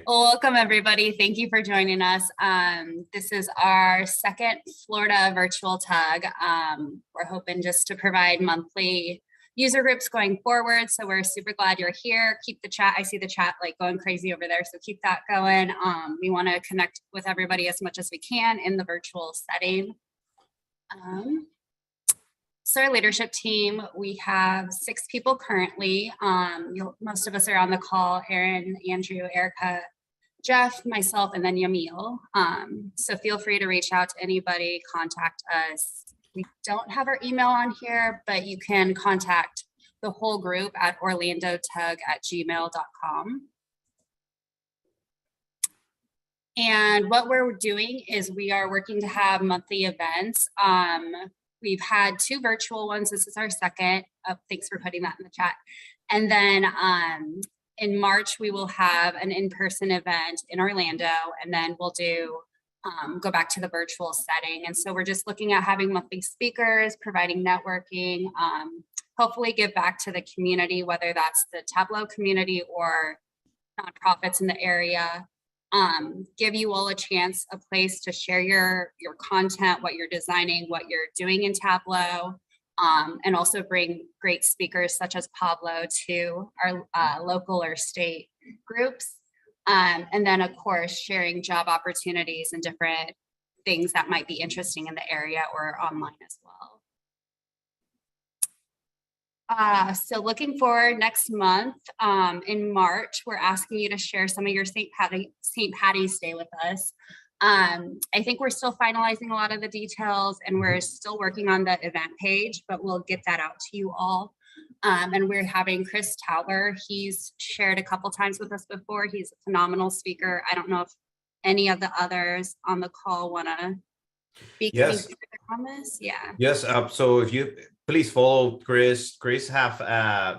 Well, welcome everybody. Thank you for joining us. This is our second Florida virtual TUG. We're hoping just to provide monthly user groups going forward. So we're super glad you're here. Keep the chat. I see the chat like going crazy over there. So keep that going. We want to connect with everybody as much as we can in the virtual setting. So our leadership team, we have 6 people currently. Most of us are on the call: Aaron, Andrew, Erica, Jeff, myself, and then Yamil. So feel free to reach out to anybody, contact us. We don't have our email on here, but you can contact the whole group at orlandotug@gmail.com. And what we're doing is we are working to have monthly events. We've had 2 virtual ones. This is our second. Thanks for putting that in the chat. And then in March, we will have an in-person event in Orlando, and then we'll do go back to the virtual setting. And so we're just looking at having monthly speakers, providing networking, hopefully give back to the community, whether that's the Tableau community or nonprofits in the area. Give you all a chance, a place to share your content, what you're designing, what you're doing in Tableau, and also bring great speakers such as Pablo to our local or state groups. And then, of course, sharing job opportunities and different things that might be interesting in the area or online as well. So looking forward next month, in March, we're asking you to share some of your St. Patty's Day with us. I think we're still finalizing a lot of the details, and we're still working on the event page, but we'll get that out to you all. And we're having Chris Towler. He's shared a couple times with us before. He's a phenomenal speaker. I don't know if any of the others on the call want to speak on this. Yeah. Yes. So if you please follow Chris. Chris have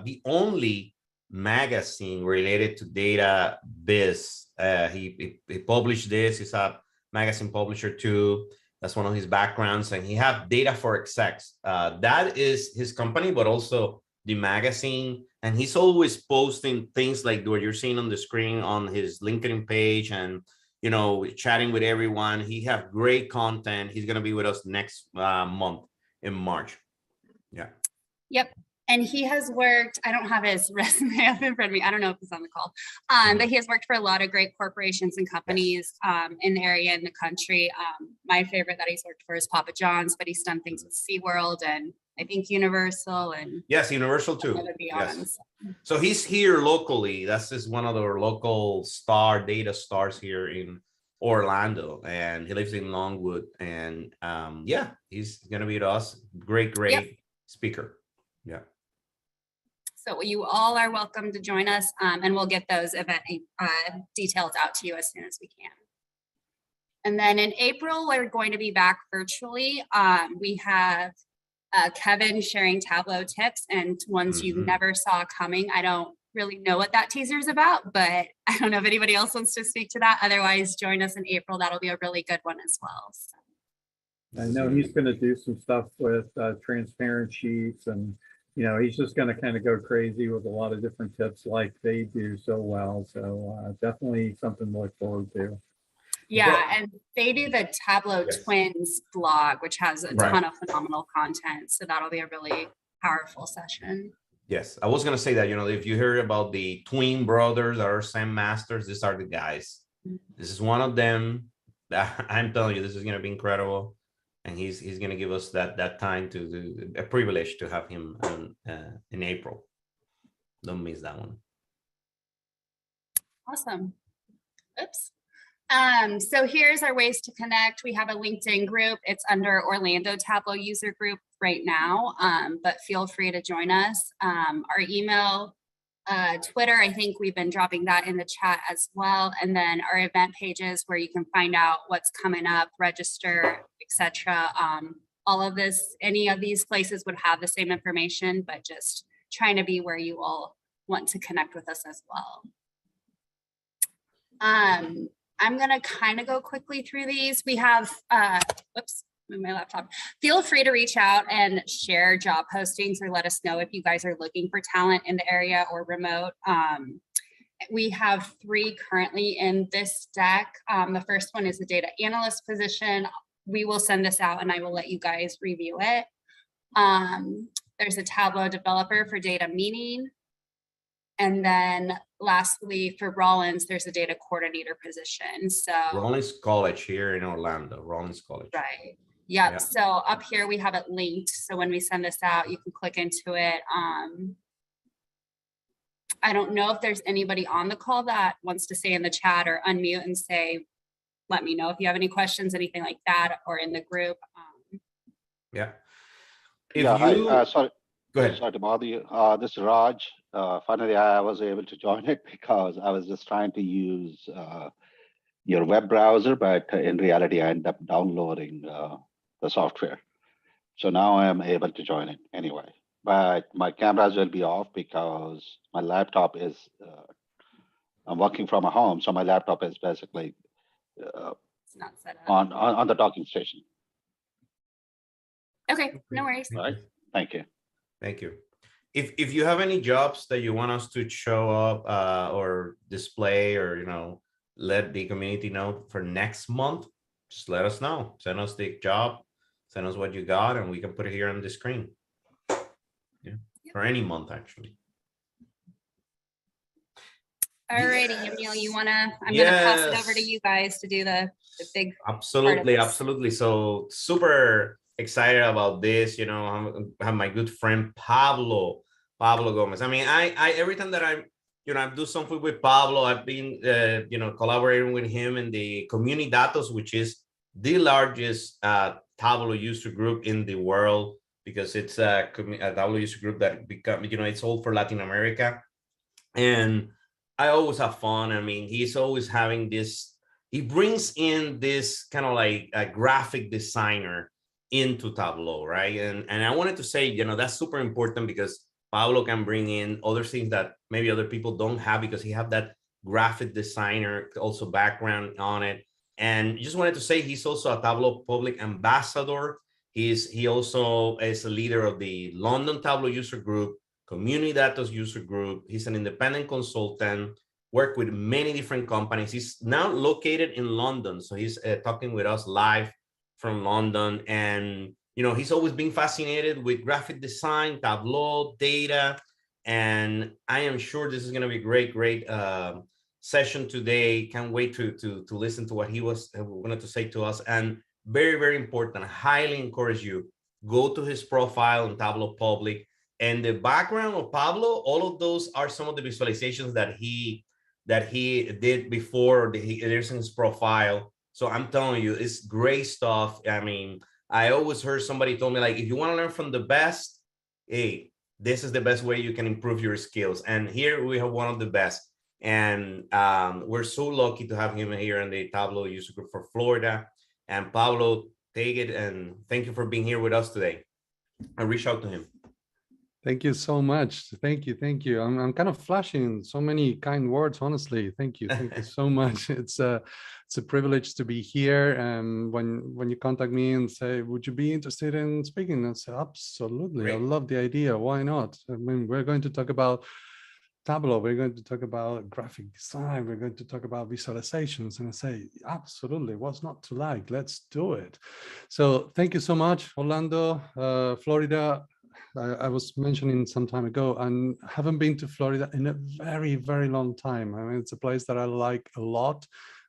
the only magazine related to data biz. He published this. He's a magazine publisher too. That's one of his backgrounds, and he have Data for Execs. That is his company, but also the magazine. And he's always posting things like what you're seeing on the screen on his LinkedIn page, and chatting with everyone. He have great content. He's gonna be with us next month in March. Yeah. Yep. And he has worked, I don't have his resume up in front of me. I don't know if he's on the call, but he has worked for a lot of great corporations and companies in the area, in the country. My favorite that he's worked for is Papa John's, but he's done things with SeaWorld and I think Universal and Universal too. Yes. So he's here locally. That's just one of our local data stars here in Orlando, and he lives in Longwood. And he's gonna be with us. Great speaker. Yeah. So you all are welcome to join us, and we'll get those event details out to you as soon as we can. And then in April, we're going to be back virtually. We have Kevin sharing Tableau tips and ones you never saw coming. I don't really know what that teaser is about, but I don't know if anybody else wants to speak to that. Otherwise, join us in April. That'll be a really good one as well. So. I know he's going to do some stuff with transparent sheets, and he's just going to kind of go crazy with a lot of different tips like they do so well. So definitely something to look forward to. Yeah, and they do the Tableau Twins blog, which has a ton of phenomenal content. So that'll be a really powerful session. Yes, I was going to say that, if you hear about the twin brothers or Sam Masters, these are the guys. This is one of them. I'm telling you, this is going to be incredible. And he's going to give us that time to do a privilege to have him in April. Don't miss that one. Awesome. Oops. So here's our ways to connect. We have a LinkedIn group. It's under Orlando Tableau User Group right now, but feel free to join us. Our email, Twitter, I think we've been dropping that in the chat as well. And then our event pages where you can find out what's coming up, register, etc. All of this, any of these places would have the same information, but just trying to be where you all want to connect with us as well. I'm going to kind of go quickly through these. We have, whoops, move my laptop. Feel free to reach out and share job postings or let us know if you guys are looking for talent in the area or remote. We have 3 currently in this deck. The first one is the data analyst position. We will send this out and I will let you guys review it. There's a Tableau developer for data meaning. And then lastly, for Rollins, there's a data coordinator position. So Rollins College here in Orlando, Rollins College. right. Yep. Yeah. So up here we have it linked. So when we send this out, you can click into it. I don't know if there's anybody on the call that wants to say in the chat or unmute and say, let me know if you have any questions, anything like that, or in the group. Yeah. If Yeah, you hi, sorry. go ahead. Sorry to bother you. This is Raj. Finally, I was able to join it because I was just trying to use your web browser, but in reality, I ended up downloading the software. So now I am able to join it anyway. But my cameras will be off because my laptop is, I'm working from a home, so my laptop is basically It's not set up. on the docking station. Okay, no worries. Right. Thank you. Thank you. If you have any jobs that you want us to show up or display or let the community know for next month, just let us know. Send us the job, send us what you got, and we can put it here on the screen. Yeah, for any month actually. Alrighty, Emil, you wanna? I'm gonna pass it over to you guys to do the big. Absolutely, this. absolutely. So super excited about this. I have my good friend Pablo Gomez. I mean, I every time that I do something with Pablo, I've been collaborating with him in the ComuniDatos, which is the largest Tableau user group in the world, because it's a Tableau user group that it's all for Latin America. And I always have fun. I mean, he's always having this, he brings in this kind of like a graphic designer into Tableau, right? And I wanted to say, that's super important because Pablo can bring in other things that maybe other people don't have, because he have that graphic designer also background on it. And just wanted to say he's also a Tableau Public Ambassador. He also is a leader of the London Tableau User Group, ComuniDatos User Group. He's an independent consultant, worked with many different companies. He's now located in London. So he's talking with us live from London. And, he's always been fascinated with graphic design, Tableau, data. And I am sure this is going to be a great session today. Can't wait to listen to what he was wanted to say to us. And very, very important, I highly encourage you, go to his profile on Tableau Public. And the background of Pablo, all of those are some of the visualizations that he did before there's in his profile. So I'm telling you, it's great stuff. I mean, I always heard somebody told me, like, if you want to learn from the best, hey, this is the best way you can improve your skills. And here we have one of the best. And we're so lucky to have him here in the Tableau User Group for Florida. And Pablo, take it, and thank you for being here with us today. I reach out to him. Thank you so much. Thank you. Thank you. I'm kind of flashing so many kind words, honestly. Thank you. Thank you so much. It's a privilege to be here. And when you contact me and say, would you be interested in speaking? I say, absolutely. Great. I love the idea. Why not? I mean, we're going to talk about Tableau. We're going to talk about graphic design. We're going to talk about visualizations. And I say, absolutely. What's not to like? Let's do it. So thank you so much, Orlando, Florida. I was mentioning some time ago, and haven't been to Florida in a very, very long time. I mean, it's a place that I like a lot.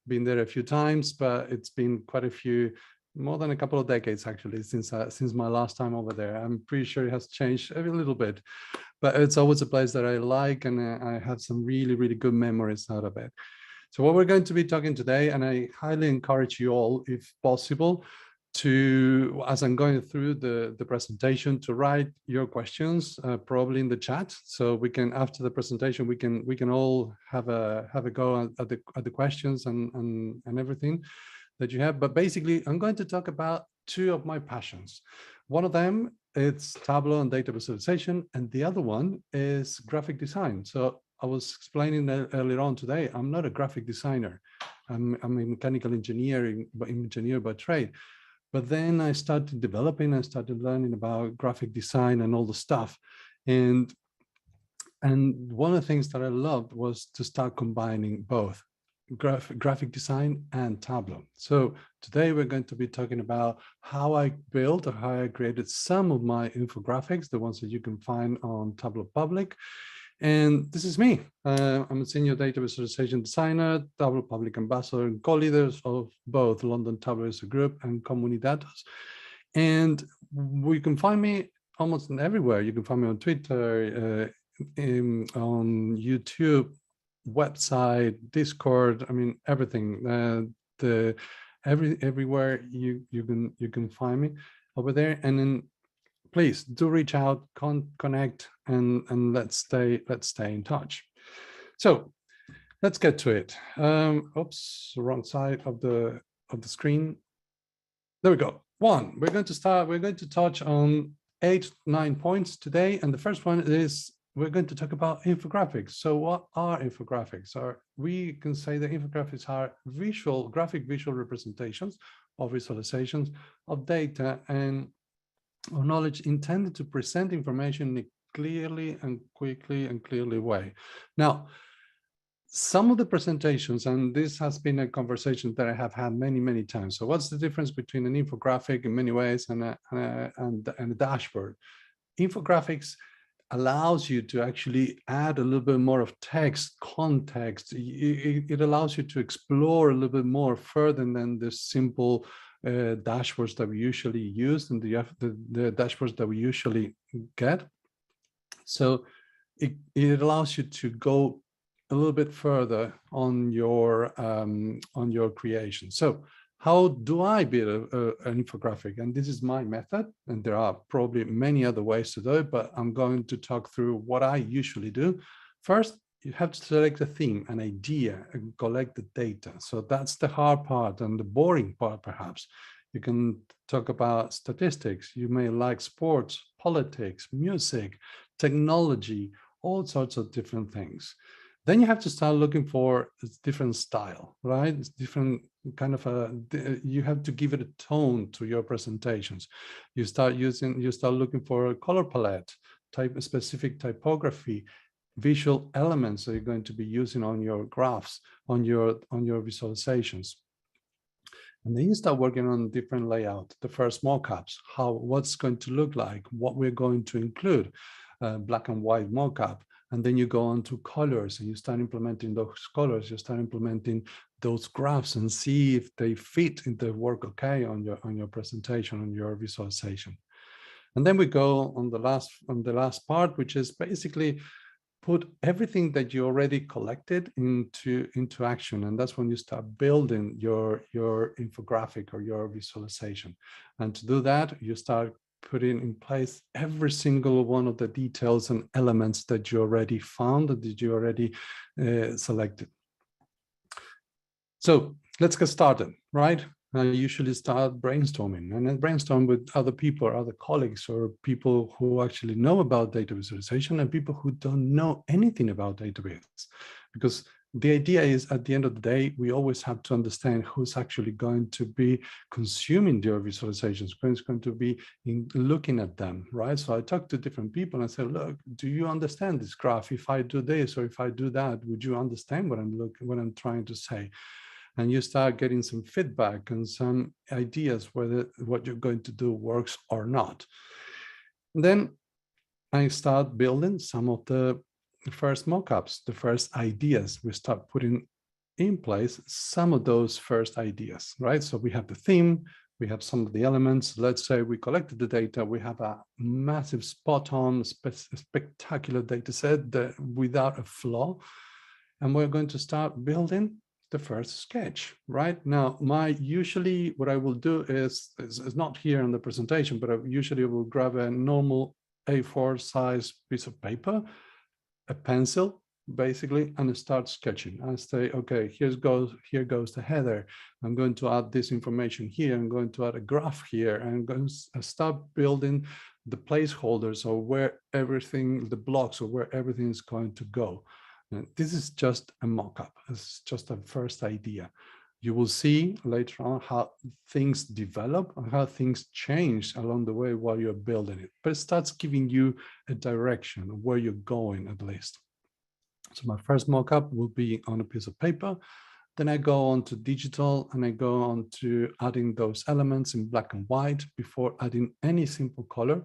Been there a few times, but it's been quite a few, more than a couple of decades actually, since my last time over there. I'm pretty sure it has changed a little bit, but it's always a place that I like, and I have some really, really good memories out of it. So what we're going to be talking today, and I highly encourage you all, if possible, to, as I'm going through the presentation, to write your questions probably in the chat, so we can, after the presentation, we can all have a go at the questions and everything that you have. But basically, I'm going to talk about two of my passions. One of them, it's Tableau and data visualization, and the other one is graphic design. So I was explaining earlier on today, I'm not a graphic designer. I'm a mechanical engineer by trade. But then I started developing, I started learning about graphic design and all the stuff. And And one of the things that I loved was to start combining both graphic design and Tableau. So today we're going to be talking about how I built or how I created some of my infographics, the ones that you can find on Tableau Public. And this is me. I'm a senior data visualization designer, Tableau Public Ambassador, and co-leaders of both London Tableau User Group and ComuniDatos. And you can find me almost everywhere. You can find me on Twitter, on YouTube, website, Discord. I mean, everything. Everywhere you can find me over there. And then please do reach out, connect, and let's stay in touch. So let's get to it. Oops, wrong side of the screen. There we go. We're going to touch on 8-9 points today, and the first one is we're going to talk about infographics. So what are infographics? We can say that infographics are graphic visual representations or visualizations of data and or knowledge intended to present information in a clearly and clearly way. Now, some of the presentations, and this has been a conversation that I have had many times. So what's the difference between an infographic in many ways and a dashboard? Infographics allows you to actually add a little bit more of text, context. It allows you to explore a little bit more further than the simple dashboards that we usually use and the dashboards that we usually get. So it allows you to go a little bit further on your creation. So how do I build an infographic? And this is my method, and there are probably many other ways to do it, but I'm going to talk through what I usually do. First, you have to select a theme, an idea, and collect the data. So that's the hard part and the boring part, perhaps. You can talk about statistics. You may like sports, politics, music, technology, all sorts of different things. Then you have to start looking for a different style, right? It's different kind of you have to give it a tone to your presentations. You start looking for a color palette, specific typography, visual elements that you're going to be using on your graphs, on your visualizations. And then you start working on different layout, the first mockups, what's going to look like, what we're going to include, black and white mockup. And then you go on to colors and you start implementing those colors, you start implementing those graphs and see if they fit in the work okay on your presentation, on your visualization. And then we go on the last part, which is basically put everything that you already collected into action. And that's when you start building your infographic or your visualization. And to do that, you start putting in place every single one of the details and elements that you already found, that you already selected. So let's get started, right? I usually start brainstorming and then brainstorm with other people or other colleagues or people who actually know about data visualization and people who don't know anything about database. Because the idea is at the end of the day, we always have to understand who's actually going to be consuming your visualizations, who's going to be looking at them, right? So I talk to different people and I say, look, do you understand this graph? If I do this or if I do that, would you understand what I'm trying to say? And you start getting some feedback and some ideas whether what you're going to do works or not. And then I start building some of the first mockups, the first ideas. We start putting in place some of those first ideas, right? So we have the theme, we have some of the elements. Let's say we collected the data, we have a massive spot-on, spectacular data set without a flaw. And we're going to start building the first sketch, right? Now, usually what I will do is not here in the presentation, but I usually will grab a normal A4 size piece of paper, a pencil, basically, and start sketching. I say, okay, here goes the header. I'm going to add this information here. I'm going to add a graph here. And I'm going to start building the placeholders or the blocks or where everything is going to go. And this is just a mock-up. It's just a first idea. You will see later on how things develop and how things change along the way while you're building it. But it starts giving you a direction of where you're going at least. So my first mockup will be on a piece of paper. Then I go on to digital and I go on to adding those elements in black and white before adding any simple color.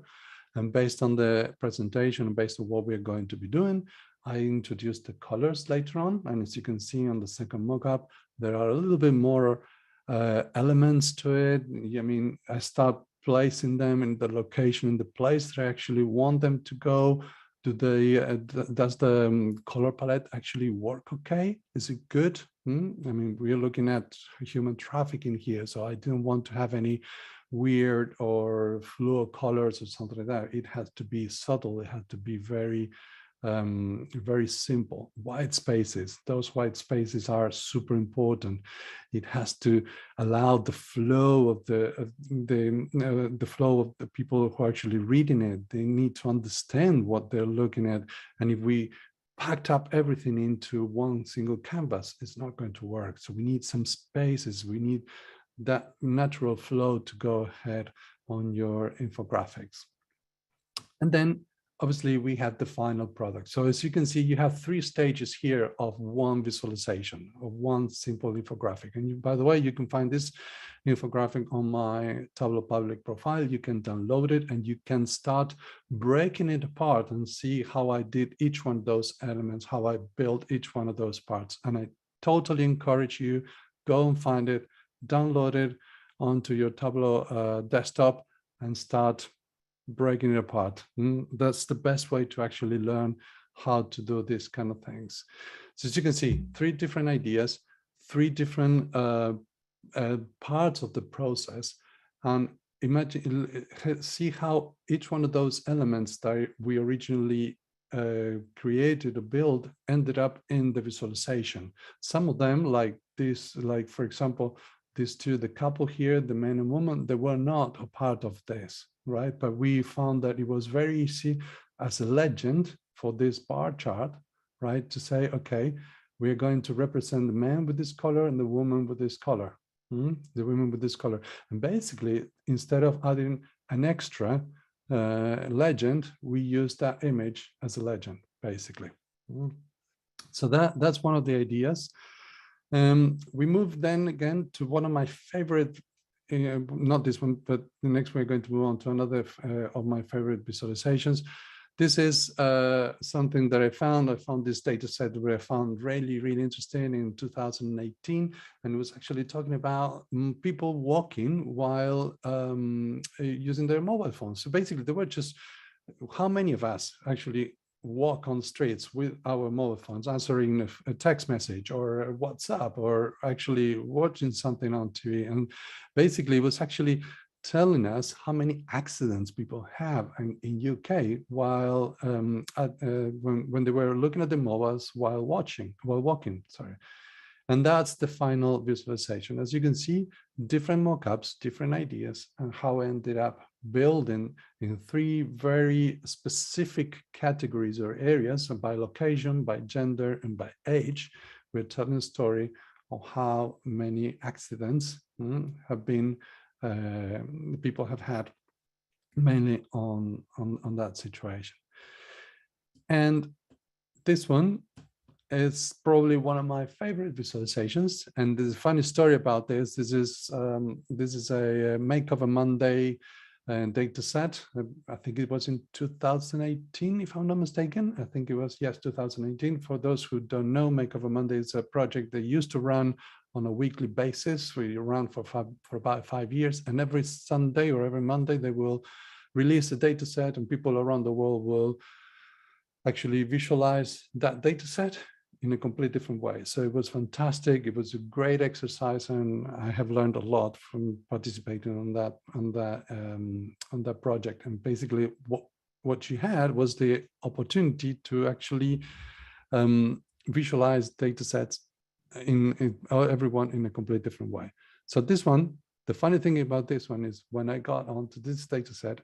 And based on the presentation and based on what we're going to be doing, I introduce the colors later on. And as you can see on the second mockup, there are a little bit more elements to it. I mean, I start placing them in the location, in the place that I actually want them to go. Does the color palette actually work okay? Is it good? I mean, we're looking at human trafficking here, so I didn't want to have any weird or fluid colors or something like that. It has to be subtle. It has to be very very simple. White spaces, those white spaces are super important. It has to allow the flow of the flow of the people who are actually reading it. They need to understand what they're looking at. And if we packed up everything into one single canvas, it's not going to work. So we need some spaces. We need that natural flow to go ahead on your infographics. And then obviously we have the final product. So as you can see, you have 3 stages here of one visualization, of one simple infographic. And by the way, you can find this infographic on my Tableau Public profile. You can download it and you can start breaking it apart and see how I did each one of those elements, how I built each one of those parts. And I totally encourage you, go and find it, download it onto your Tableau desktop and start breaking it apart. That's the best way to actually learn how to do these kind of things. So as you can see, 3 different ideas, 3 different parts of the process, and imagine, see how each one of those elements that we originally created or built ended up in the visualization. Some of them, like this, like for example, these 2, the couple here, the man and woman, they were not a part of this, right? But we found that it was very easy as a legend for this bar chart, right? To say, okay, we're going to represent the man with this color and the woman with this color, the women with this color. And basically, instead of adding an extra legend, we use that image as a legend, basically. So that's one of the ideas. We move then again to one of my favorite, not this one, but the next we're going to move on to another of my favorite visualizations. This is something that I found. I found this data set where I found really, really interesting in 2018. And it was actually talking about people walking while using their mobile phones. So basically, there were just, how many of us actually walk on streets with our mobile phones, answering a text message or a WhatsApp, or actually watching something on TV. And basically it was actually telling us how many accidents people have in UK while when they were looking at the mobiles while walking, sorry. And that's the final visualization. As you can see, different mockups, different ideas, and how I ended up building in 3 very specific categories or areas, so by location, by gender, and by age. We're telling a story of how many accidents have been, people have had, mainly on that situation. And this one, it's probably one of my favorite visualizations. And there's a funny story about this. This is a Makeover Monday data set. I think it was in 2018, if I'm not mistaken. I think it was, yes, 2018. For those who don't know, Makeover Monday is a project they used to run on a weekly basis. We ran for about 5 years. And every Sunday or every Monday, they will release a data set and people around the world will actually visualize that data set in a completely different way. So it was fantastic. It was a great exercise, and I have learned a lot from participating on that project. And basically, what she had was the opportunity to actually visualize data sets in everyone in a completely different way. So this one, the funny thing about this one is when I got onto this data set,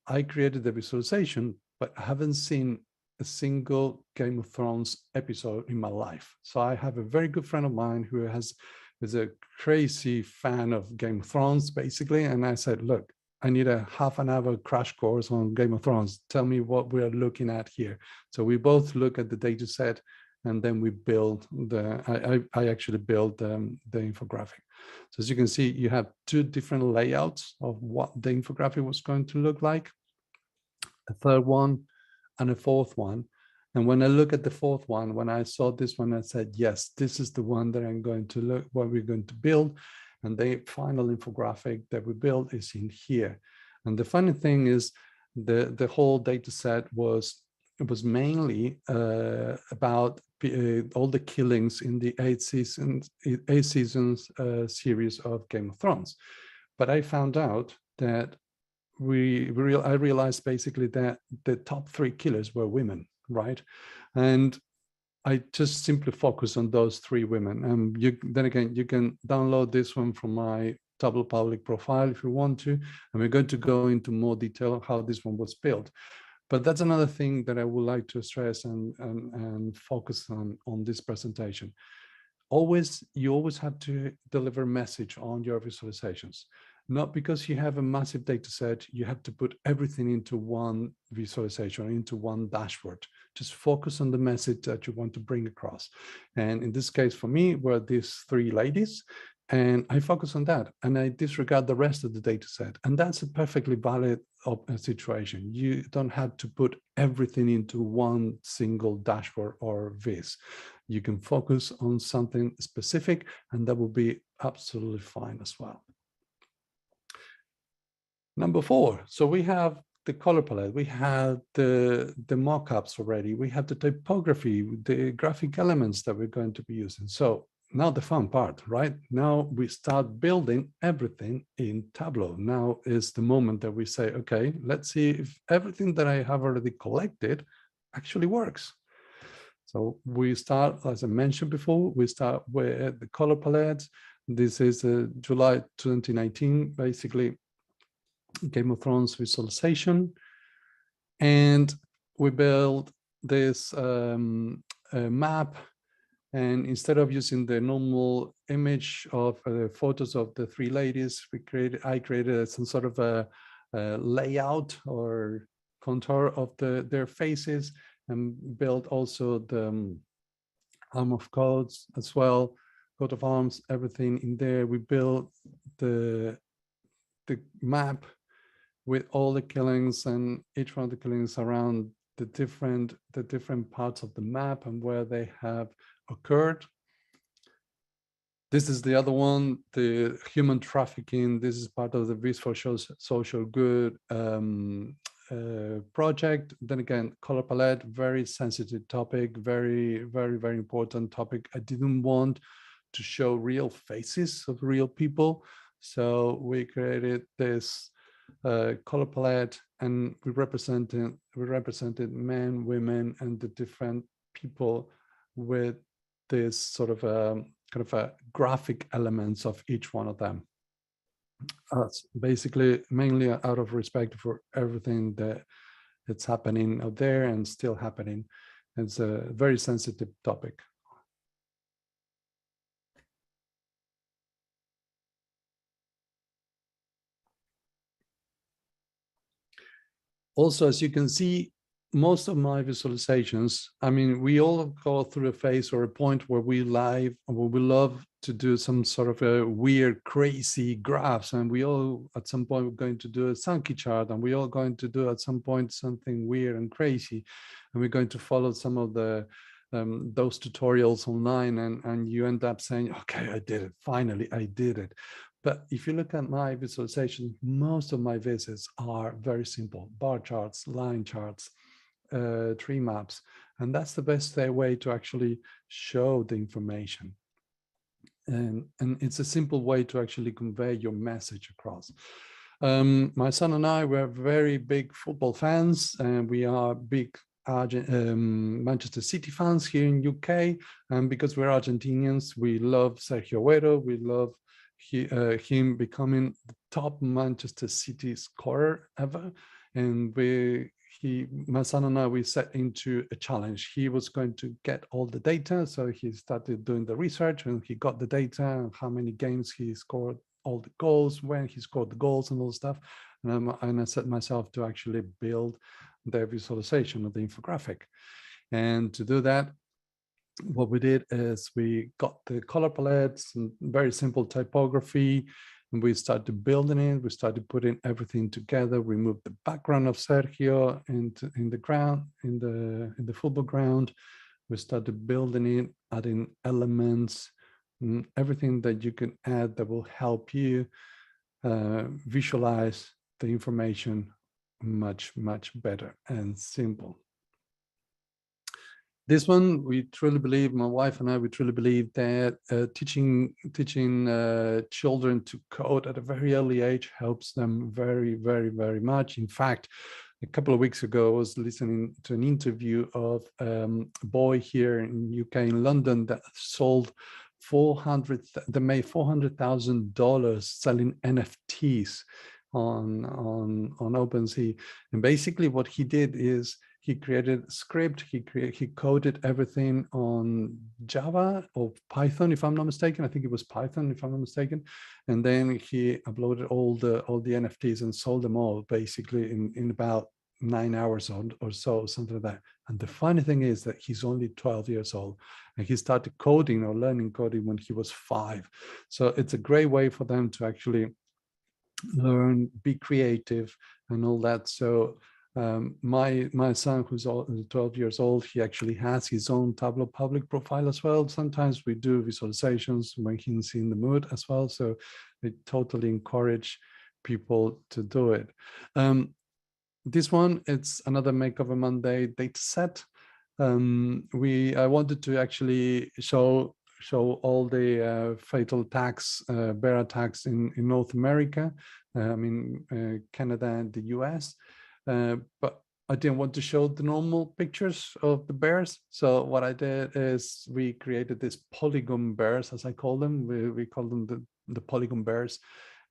I created the visualization, but I haven't seen a single Game of Thrones episode in my life. So I have a very good friend of mine who has who's a crazy fan of Game of Thrones, basically. And I said, look, I need a half an hour crash course on Game of Thrones. Tell me what we're looking at here. So we both look at the data set, and then we build I actually built the infographic. So as you can see, you have two different layouts of what the infographic was going to look like, a third one and a fourth one. And when I look at the fourth one, when I saw this one, I said, yes, this is the one that I'm going to look, what we're going to build. And the final infographic that we built is in here. And the funny thing is the whole data set was mainly about all the killings in the eight seasons series of Game of Thrones. But I found out that I realized basically that the top 3 killers were women, right? And I just simply focus on those 3 women. Then again, you can download this one from my Tableau Public profile if you want to, and we're going to go into more detail how this one was built. But that's another thing that I would like to stress and focus on this presentation. You always have to deliver message on your visualizations. Not because you have a massive data set, you have to put everything into one visualization, into one dashboard. Just focus on the message that you want to bring across. And in this case, for me, were these 3 ladies. And I focus on that, and I disregard the rest of the data set. And that's a perfectly valid situation. You don't have to put everything into one single dashboard or viz. You can focus on something specific, and that will be absolutely fine as well. Number 4, so we have the color palette, we have the mockups already, we have the typography, the graphic elements that we're going to be using. So now the fun part, right? Now we start building everything in Tableau. Now is the moment that we say, okay, let's see if everything that I have already collected actually works. So we start, as I mentioned before, we start with the color palette. This is July 2019, basically Game of Thrones visualization. And we build this map. And instead of using the normal image of photos of the 3 ladies, I created some sort of a layout or contour of their faces, and built also the arm of codes as well, coat of arms, everything in there. We built the map with all the killings and each one of the killings around the different parts of the map and where they have occurred. This is the other one, the human trafficking. This is part of the Visual Social Good project. Then again, color palette, very sensitive topic, very, very, very important topic. I didn't want to show real faces of real people, so we created this color palette, and we represented men, women, and the different people with this sort of kind of a graphic elements of each one of them. Basically, mainly out of respect for everything that's happening out there and still happening. It's a very sensitive topic. Also, as you can see, most of my visualizations, I mean, we all go through a phase or a point where we love to do some sort of a weird, crazy graphs. And we all, at some point, we're going to do a Sankey chart, and we're all going to do at some point something weird and crazy. And we're going to follow some of the those tutorials online, and you end up saying, okay, I did it. Finally, I did it. But if you look at my visualization, most of my visits are very simple: bar charts, line charts, tree maps. And that's the best way to actually show the information. And it's a simple way to actually convey your message across. My son and I were very big football fans, and we are big Manchester City fans here in UK. And because we're Argentinians, we love Sergio Agüero. We love him becoming the top Manchester City scorer ever. And my son and I, we set into a challenge. He was going to get all the data. So he started doing the research and he got the data and how many games he scored, all the goals, when he scored the goals and all stuff. And I set myself to actually build the visualization of the infographic. And to do that, what we did is we got the color palettes and very simple typography, and we started building it. We started putting everything together. We moved the background of Sergio in the ground, in the football ground. We started building it, adding elements, everything that you can add that will help you visualize the information much better and simple. This one, we truly believe, my wife and I, we truly believe that teaching children to code at a very early age helps them very much. In fact, a couple of weeks ago, I was listening to an interview of a boy here in UK, in London, that sold they made $400,000 selling NFTs on OpenSea. And basically what he did is he created a script, he coded everything on Java or Python, if I'm not mistaken. I think it was Python, if I'm not mistaken. And then he uploaded all the NFTs and sold them all basically in about 9 hours or so, something like that. And the funny thing is that he's only 12 years old and he started coding or learning coding when he was 5. So it's a great way for them to actually learn, be creative and all that. So my son, who's 12 years old, he actually has his own Tableau public profile as well. Sometimes we do visualizations when he's in the mood as well. So I totally encourage people to do it. This one, it's another Makeover Monday data set. I wanted to actually show all the fatal attacks, bear attacks in North America, Canada and the US. But I didn't want to show the normal pictures of the bears. So what I did is we created these polygon bears, as I call them. We call them the polygon bears.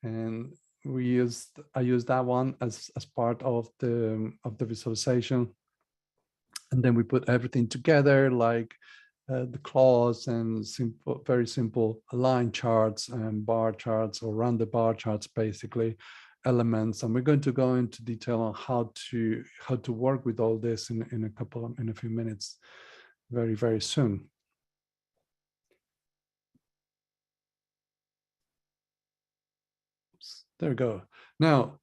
And I used that one as part of the visualization. And then we put everything together, like the claws and very simple line charts and bar charts or rounded bar charts, basically elements. And we're going to go into detail on how to work with all this in a few minutes, very soon. Oops, there we go. Now,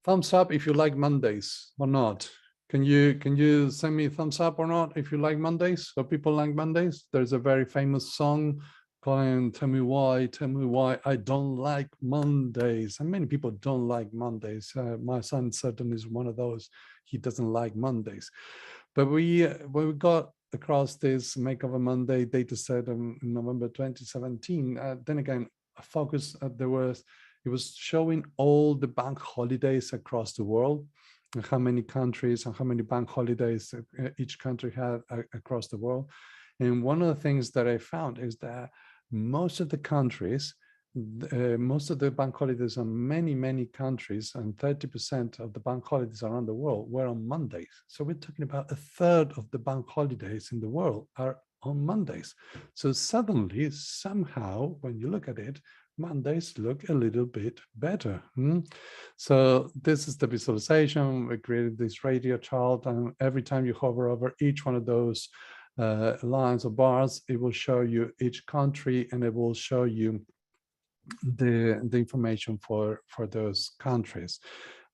thumbs up if you like Mondays or not. Can you send me a thumbs up or not if you like Mondays, or people like Mondays? There's a very famous song called Tell Me Why I Don't Like Mondays. And many people don't like Mondays. My son certainly is one of those. He doesn't like Mondays. But when we got across this Makeover Monday data set in November 2017, then again, a focus, it was showing all the bank holidays across the world, and how many countries and how many bank holidays each country had across the world. And one of the things that I found is that most of the countries, most of the bank holidays on many countries, and 30% of the bank holidays around the world were on Mondays. So we're talking about a third of the bank holidays in the world are on Mondays. So suddenly, somehow, when you look at it, Mondays look a little bit better. So this is the visualization. We created this radio chart, and every time you hover over each one of those lines or bars, it will show you each country, and it will show you the information for those countries.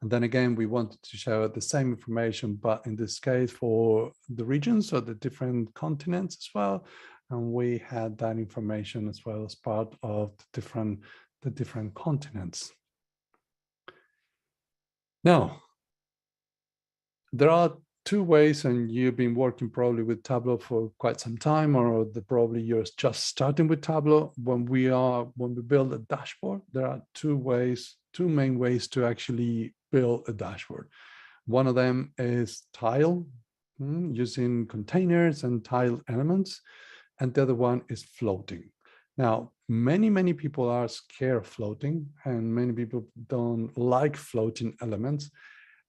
And then again, we wanted to show the same information, but in this case for the regions or the different continents as well. And we had that information as well as part of the different continents. Now, there are two ways, and you've been working probably with Tableau for quite some time, or probably you're just starting with Tableau. When we build a dashboard, there are two main ways to actually build a dashboard. One of them is tile, using containers and tile elements. And the other one is floating. Now, many people are scared of floating, and many people don't like floating elements.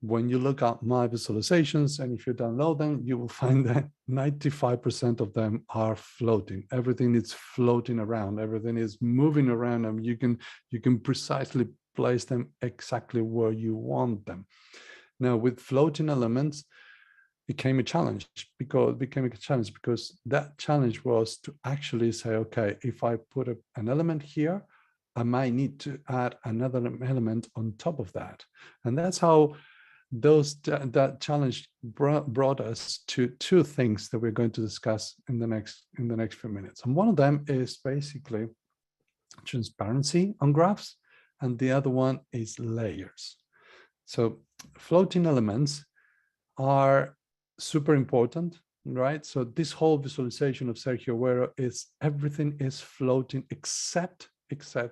when you look at my visualizations, and if you download them, you will find that 95% of them are floating. Everything is floating around, everything is moving around, and you can precisely place them exactly where you want them. Now, with floating elements, became a challenge because that challenge was to actually say, okay, if I put an element here, I might need to add another element on top of that. And that's how that challenge brought us to two things that we're going to discuss in the next few minutes. And one of them is basically transparency on graphs, and the other one is layers. So floating elements are super important, right? So this whole visualization of Sergio Agüero is everything is floating except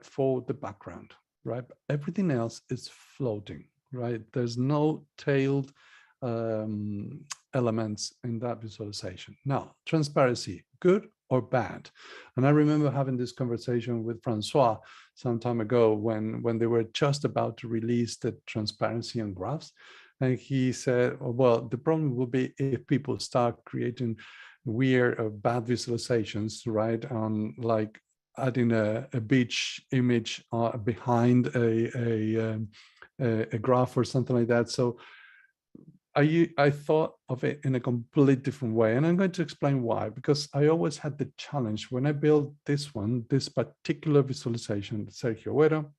for the background, right? Everything else is floating, right? There's no tailed elements in that visualization. Now, transparency, good or bad? And I remember having this conversation with Francois some time ago when they were just about to release the transparency on graphs. And he said, oh, well, the problem will be if people start creating weird or bad visualizations, right? On like adding a beach image behind a graph or something like that. So I thought of it in a completely different way. And I'm going to explain why, because I always had the challenge when I built this particular visualization, Sergio Agüero.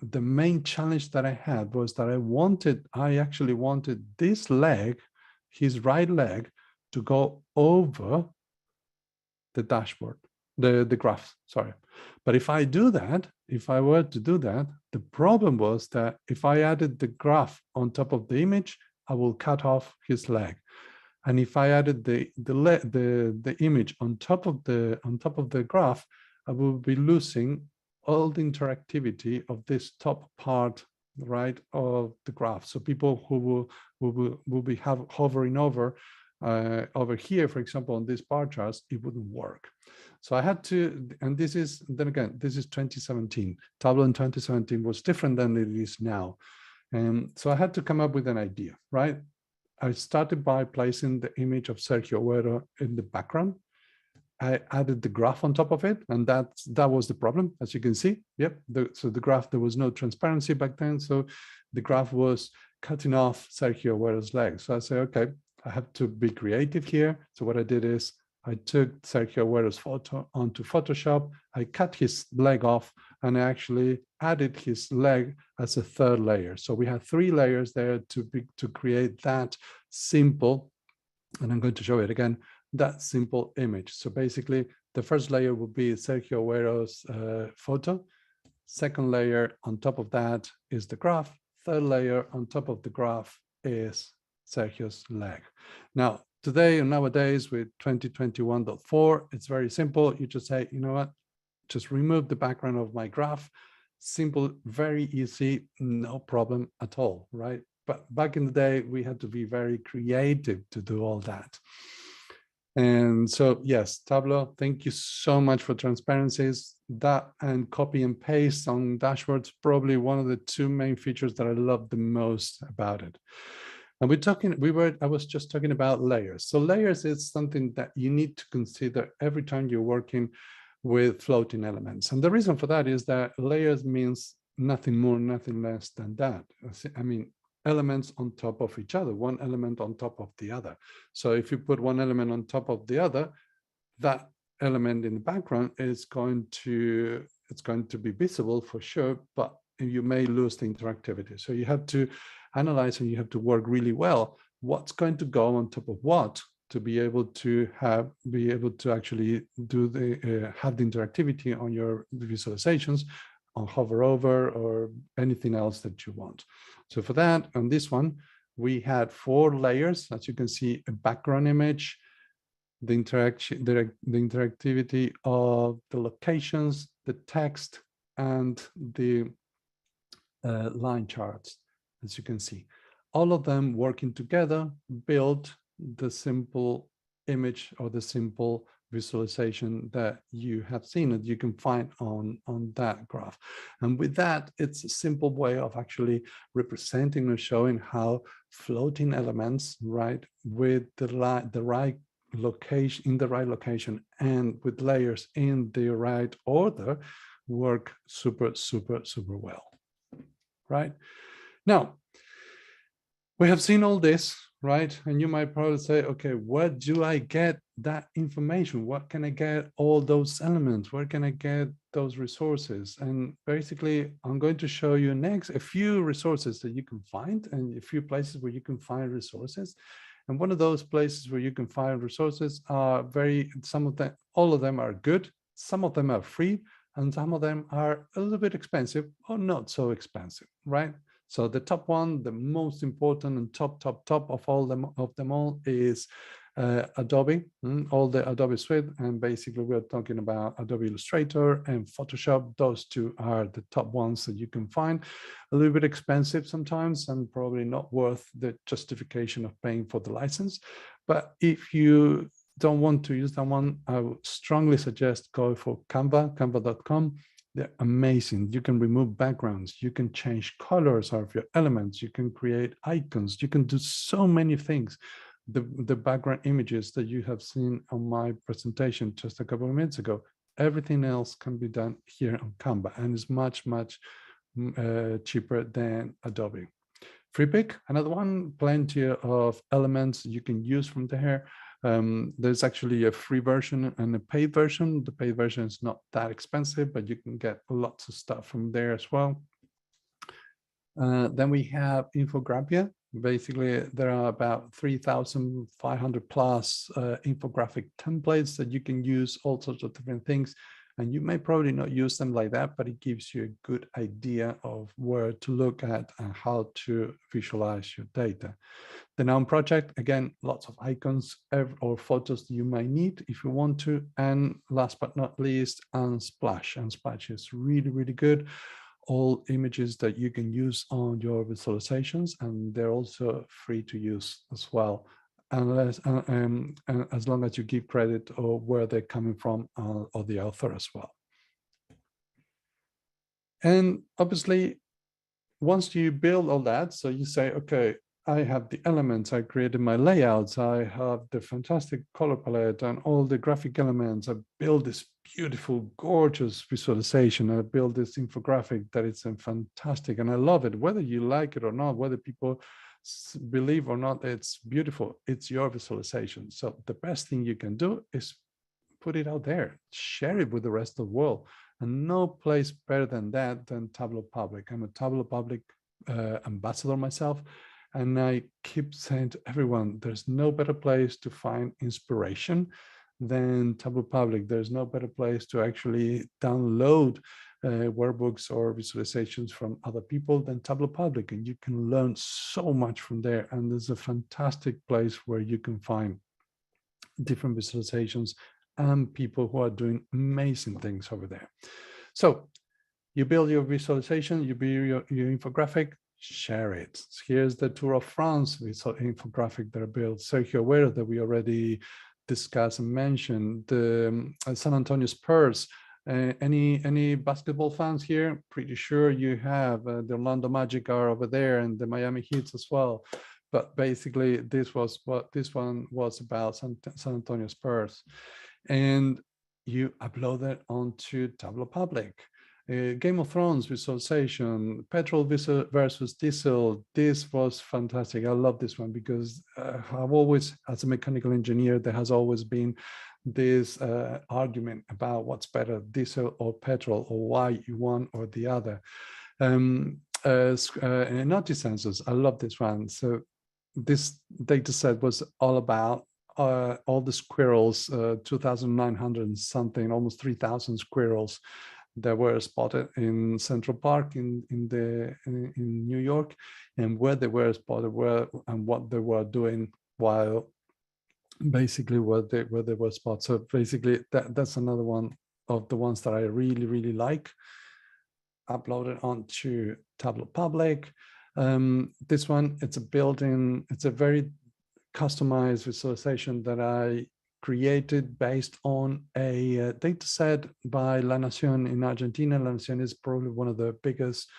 The main challenge that I had was that I actually wanted this leg, his right leg, to go over the dashboard, the graph, sorry. But if I were to do that, the problem was that if I added the graph on top of the image, I will cut off his leg. And if I added the image on top of the graph, I will be losing all the interactivity of this top part, right, of the graph. So people who will be hovering over here, for example, on these bar charts, it wouldn't work. So I had to, and this is 2017. Tableau in 2017 was different than it is now. And so I had to come up with an idea, right? I started by placing the image of Sergio Agüero in the background. I added the graph on top of it, and that was the problem, as you can see. Yep. So the graph, there was no transparency back then, so the graph was cutting off Sergio Agüero's leg. So I said, okay, I have to be creative here. So what I did is I took Sergio Agüero's photo onto Photoshop. I cut his leg off, and I actually added his leg as a third layer. So we had 3 layers there to create that simple, and I'm going to show it again, that simple image. So basically, the first layer will be Sergio Agüero's photo. Second layer on top of that is the graph. Third layer on top of the graph is Sergio's leg. Now, today and nowadays with 2021.4, it's very simple. You just say, you know what, just remove the background of my graph. Simple, very easy, no problem at all, right? But back in the day, we had to be very creative to do all that. And so, yes, Tableau, thank you so much for transparencies. That and copy and paste on dashboards, probably one of the 2 main features that I love the most about it. And I was just talking about layers. So layers is something that you need to consider every time you're working with floating elements. And the reason for that is that layers means nothing more, nothing less than that. I mean, elements on top of each other, one element on top of the other. So if you put one element on top of the other, that element in the background is going to be visible for sure, but you may lose the interactivity. So you have to analyze, and you have to work really well what's going to go on top of what to be able to actually do have the interactivity on your visualizations, on hover over, or anything else that you want. So for that, on this one, we had 4 layers. As you can see, a background image, the interactivity of the locations, the text, and the line charts, as you can see. All of them working together build the simple image or the simple visualization that you have seen, that you can find on that graph. And with that, it's a simple way of actually representing or showing how floating elements, right, with the right location, in the right location, and with layers in the right order, work super well, right? Now, we have seen all this, right? And you might probably say, okay, where do I get that information? What can I get all those elements? Where can I get those resources? And basically, I'm going to show you next a few resources that you can find and a few places where you can find resources. And one of those places where you can find resources are all of them are good. Some of them are free, and some of them are a little bit expensive or not so expensive, right? So the top one, the most important and top of them all is Adobe, all the Adobe suite. And basically we're talking about Adobe Illustrator and Photoshop. Those two are the top ones that you can find. A little bit expensive sometimes and probably not worth the justification of paying for the license. But if you don't want to use that one, I would strongly suggest go for canva.com. They're amazing. You can remove backgrounds. You can change colors of your elements. You can create icons. You can do so many things. The background images that you have seen on my presentation just a couple of minutes ago, everything else can be done here on Canva, and is much cheaper than Adobe. FreePic, another one, plenty of elements you can use from there. There's actually a free version and a paid version. The paid version is not that expensive, but you can get lots of stuff from there as well. Then we have Infographics. Basically, there are about 3,500 plus infographic templates that you can use, all sorts of different things. And you may probably not use them like that, but it gives you a good idea of where to look at and how to visualize your data. The Noun project, again, lots of icons or photos that you might need if you want to. And last but not least, Unsplash. Unsplash is really good. All images that you can use on your visualizations, and they're also free to use as well, unless as long as you give credit or where they're coming from or the author as well. And obviously, once you build all that, so you say, okay, I have the elements, I created my layouts, I have the fantastic color palette and all the graphic elements, I build this beautiful, gorgeous visualization, I build this infographic that it's fantastic and I love it, whether you like it or not, whether people believe or not, it's beautiful, it's your visualization. So the best thing you can do is put it out there, share it with the rest of the world. And no place better than that than Tableau Public. I'm a Tableau Public ambassador myself. And I keep saying to everyone, there's no better place to find inspiration than Tableau Public. There's no better place to actually download workbooks or visualizations from other people than Tableau Public. And you can learn so much from there. And there's a fantastic place where you can find different visualizations and people who are doing amazing things over there. So you build your visualization, you build your infographic, share it. Here's the Tour of France infographic that I built. Sergio Agüero that we already discussed and mentioned. The San Antonio Spurs. Any basketball fans here? Pretty sure you have. The Orlando Magic are over there, and the Miami Heat as well. But basically, this was what this one was about, San Antonio Spurs. And you upload it onto Tableau Public. Game of Thrones visualization, petrol versus diesel. This was fantastic. I love this one because I've always, as a mechanical engineer, there has always been this argument about what's better, diesel or petrol, or why you one or the other. Energy sensors, I love this one. So this data set was all about all the squirrels, 2,900 and something, almost 3,000 squirrels that were spotted in Central Park in New York, and where they were spotted and what they were doing while basically where they were spotted. So basically that's another one of the ones that I really like. Uploaded onto Tableau Public. This one, it's a very customized visualization that I created based on a data set by La Nación in Argentina. La Nación is probably one of the biggest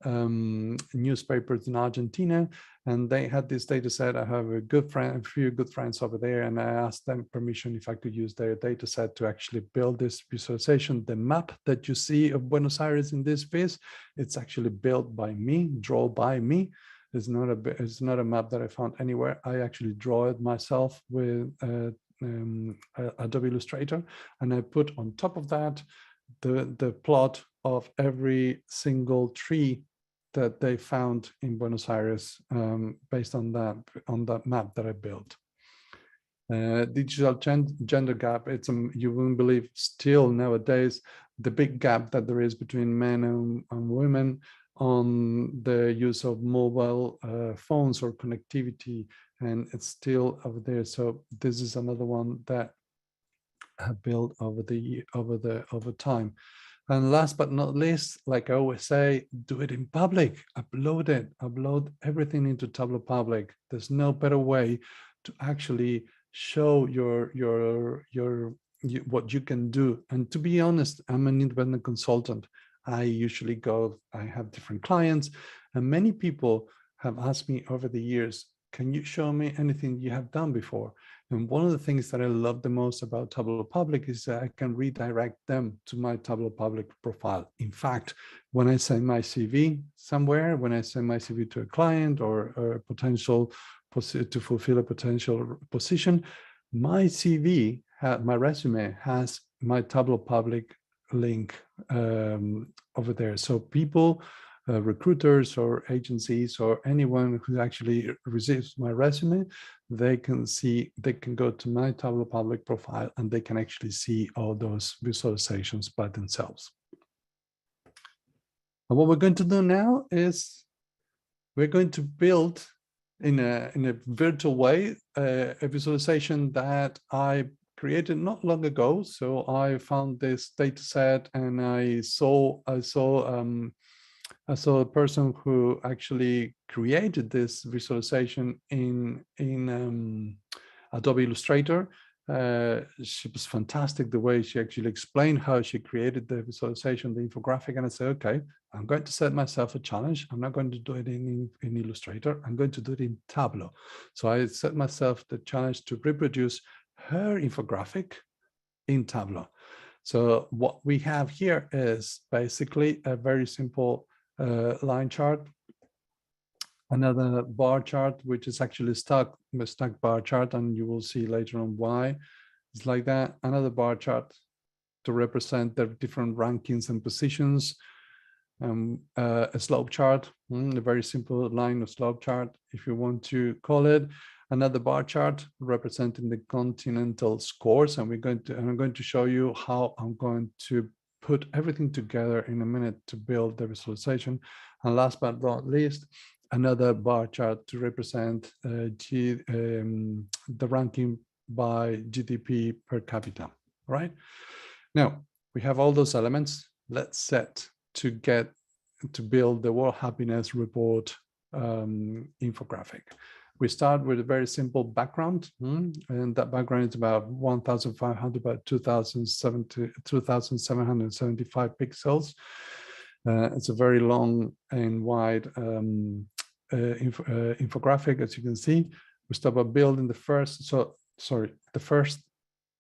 newspapers in Argentina, and they had this data set. I have a few good friends over there, and I asked them permission if I could use their data set to actually build this visualization. The map that you see of Buenos Aires in this piece, it's actually built by me, drawn by me. It's not a map that I found anywhere. I actually draw it myself with Adobe Illustrator, and I put on top of that the plot of every single tree that they found in Buenos Aires based on that map that I built. Digital gender gap, you wouldn't believe still nowadays the big gap that there is between men and women on the use of mobile phones or connectivity, and it's still over there. So this is another one that I have built over time. And last but not least, like I always say, do it in public, upload everything into Tableau Public. There's no better way to actually show what you can do. And to be honest, I'm an independent consultant. I have different clients, and many people have asked me over the years, can you show me anything you have done before? And one of the things that I love the most about Tableau Public is that I can redirect them to my Tableau Public profile. In fact, when I send my CV somewhere, when I send my CV to a client or a potential to fulfill a potential position, my CV, my resume has my Tableau Public link over there. So people, recruiters or agencies or anyone who actually receives my resume, they can go to my Tableau Public profile and they can actually see all those visualizations by themselves. And what we're going to do now is we're going to build in a virtual way a visualization that I created not long ago. So I found this data set and I saw a person who actually created this visualization in Adobe Illustrator. She was fantastic the way she actually explained how she created the visualization, the infographic, and I said, okay, I'm going to set myself a challenge. I'm not going to do it in Illustrator. I'm going to do it in Tableau. So I set myself the challenge to reproduce her infographic in Tableau. So what we have here is basically a very simple line chart, another bar chart, which is actually a stack bar chart, and you will see later on why it's like that. Another bar chart to represent the different rankings and positions. A slope chart, a very simple line of slope chart, if you want to call it. Another bar chart representing the continental scores, and I'm going to show you how I'm going to put everything together in a minute to build the visualization. And last but not least, another bar chart to represent the ranking by GDP per capita, right? Now, we have all those elements. Let's set to build the World Happiness Report infographic. We start with a very simple background, and that background is about 1,500 by 2,775 pixels. It's a very long and wide infographic, as you can see. We start by building the first, the first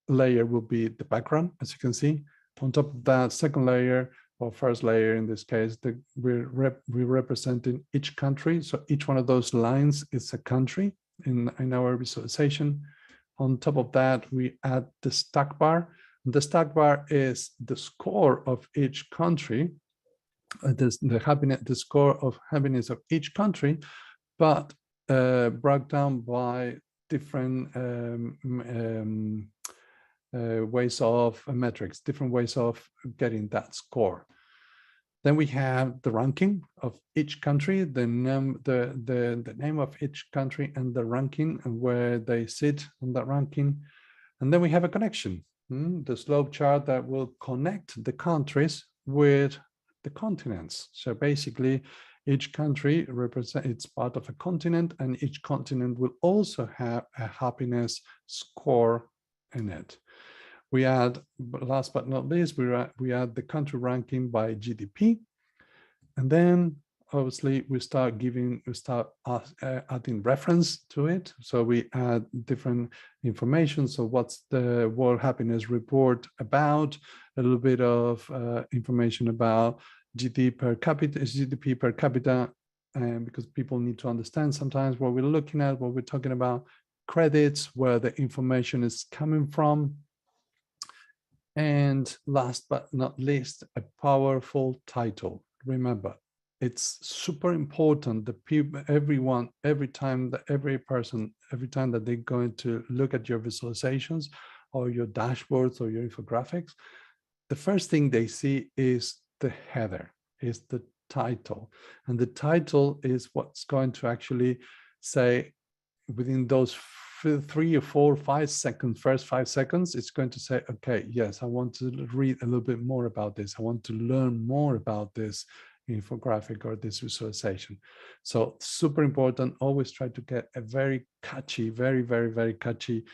layer will be the background, as you can see. On top of that, second layer, or first layer in this case, we're representing each country. So each one of those lines is a country in our visualization. On top of that, we add the stack bar. The stack bar is the score of each country, the score of happiness of each country, but broke down by different ways of metrics, different ways of getting that score. Then we have the ranking of each country, the name of each country and the ranking and where they sit on that ranking. And then we have a connection, the slope chart that will connect the countries with the continents. So basically, each country it's part of a continent, and each continent will also have a happiness score in it. We add, last but not least, we add the country ranking by GDP. And then obviously we start adding reference to it. So we add different information. So what's the World Happiness Report about? A little bit of information about GDP per capita, because people need to understand sometimes what we're looking at, what we're talking about, credits, where the information is coming from. And last but not least, a powerful title. Remember, it's super important that everyone, every time that they're going to look at your visualizations or your dashboards or your infographics, the first thing they see is the header, is the title. And the title is what's going to actually say within those 3 or 4 or 5 seconds, first 5 seconds, it's going to say, okay, yes, I want to read a little bit more about this. I want to learn more about this infographic or this visualization. So super important, always try to get a very catchy, very, very, very catchy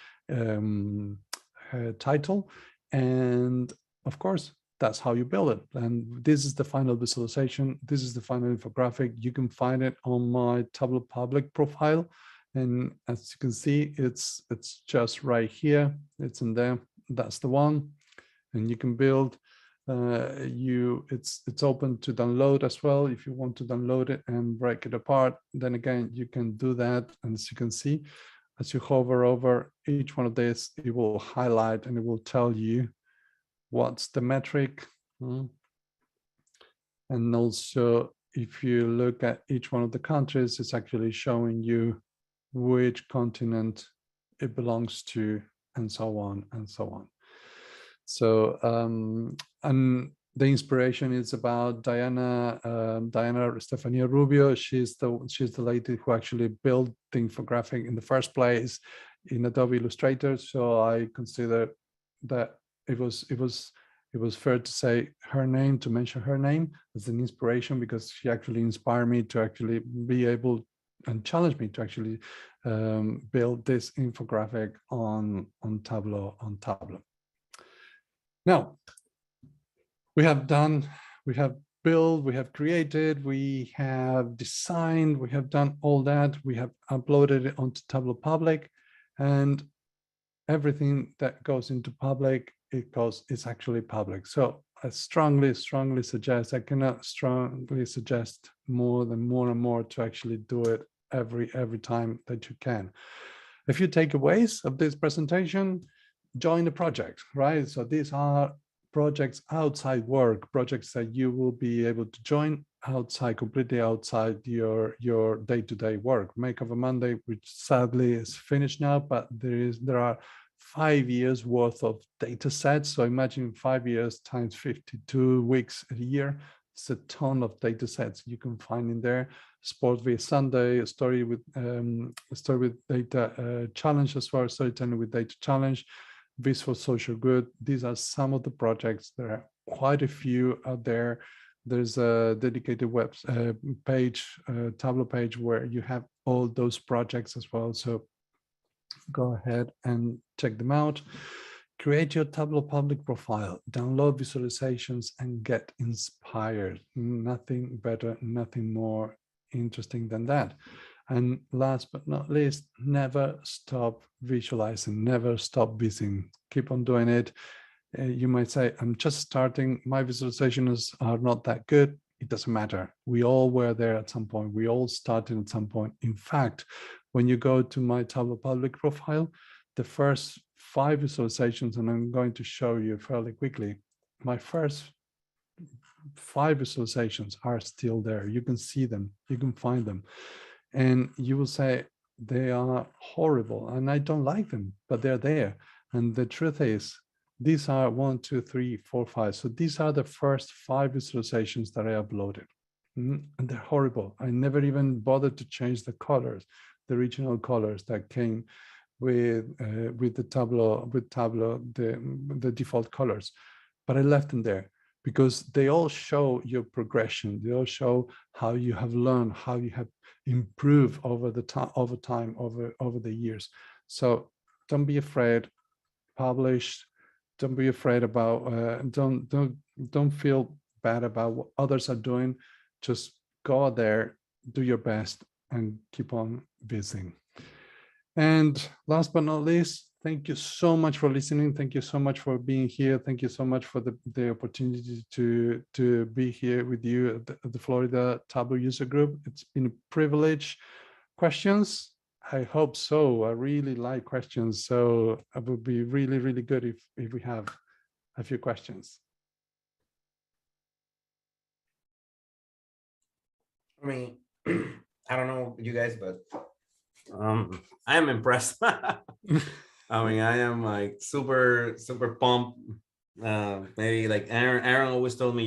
title. And of course, that's how you build it. And this is the final visualization. This is the final infographic. You can find it on my Tableau Public profile. And as you can see, it's just right here. It's in there. That's the one. And you can build. It's open to download as well. If you want to download it and break it apart, then again you can do that. And as you can see, as you hover over each one of these, it will highlight and it will tell you what's the metric. And also, if you look at each one of the countries, it's actually showing you which continent it belongs to, and so on and so on. So, and the inspiration is about Diana Stefania Rubio. She's the lady who actually built the infographic in the first place in Adobe Illustrator. So I consider that it was fair to say her name, to mention her name as an inspiration, because she actually inspired me to actually be able and challenged me to actually build this infographic on Tableau. Now, we have done, we have built, we have created, we have designed, we have done all that. We have uploaded it onto Tableau Public, and everything that goes into public, it's actually public. So I strongly suggest, I cannot strongly suggest more and more to actually do it every time that you can. A few takeaways of this presentation: join the project, right? So these are projects outside work, projects that you will be able to join outside, completely outside your day-to-day work. Makeover Monday, which sadly is finished now, but there are 5 years worth of data sets. So imagine 5 years times 52 weeks a year. It's a ton of data sets you can find in there. Sport via Sunday, a story with data challenge as well, storytelling with data challenge, Viz for social good. These are some of the projects. There are quite a few out there. There's a dedicated web page, Tableau page, where you have all those projects as well. So go ahead and check them out. Create your Tableau Public profile, download visualizations, and get inspired. Nothing better, nothing more interesting than that. And last but not least, never stop visualizing, never stop visiting. Keep on doing it. You might say, I'm just starting, my visualizations are not that good. It doesn't matter. We all were there at some point. We all started at some point. In fact, when you go to my Tableau Public profile, the first 5 visualizations, and I'm going to show you fairly quickly, my first 5 visualizations are still there. You can see them, you can find them. And you will say, they are horrible and I don't like them, but they're there. And the truth is, these are 1, 2, 3, 4, 5. So these are the first 5 visualizations that I uploaded. And they're horrible. I never even bothered to change the colors, the original colors that came with the Tableau, the default colors. But I left them there because they all show your progression. They all show how you have learned, how you have improved over the years. So don't be afraid. Publish. Don't be afraid about. Don't feel bad about what others are doing. Just go out there, do your best, and keep on visiting. And last but not least, thank you so much for listening. Thank you so much for being here. Thank you so much for the opportunity to be here with you at the Florida Tableau User Group. It's been a privilege. Questions? I hope so. I really like questions. So it would be really, really good if we have a few questions. I mean, I don't know you guys, but I am impressed. I mean, I am like super pumped. Maybe like Aaron always told me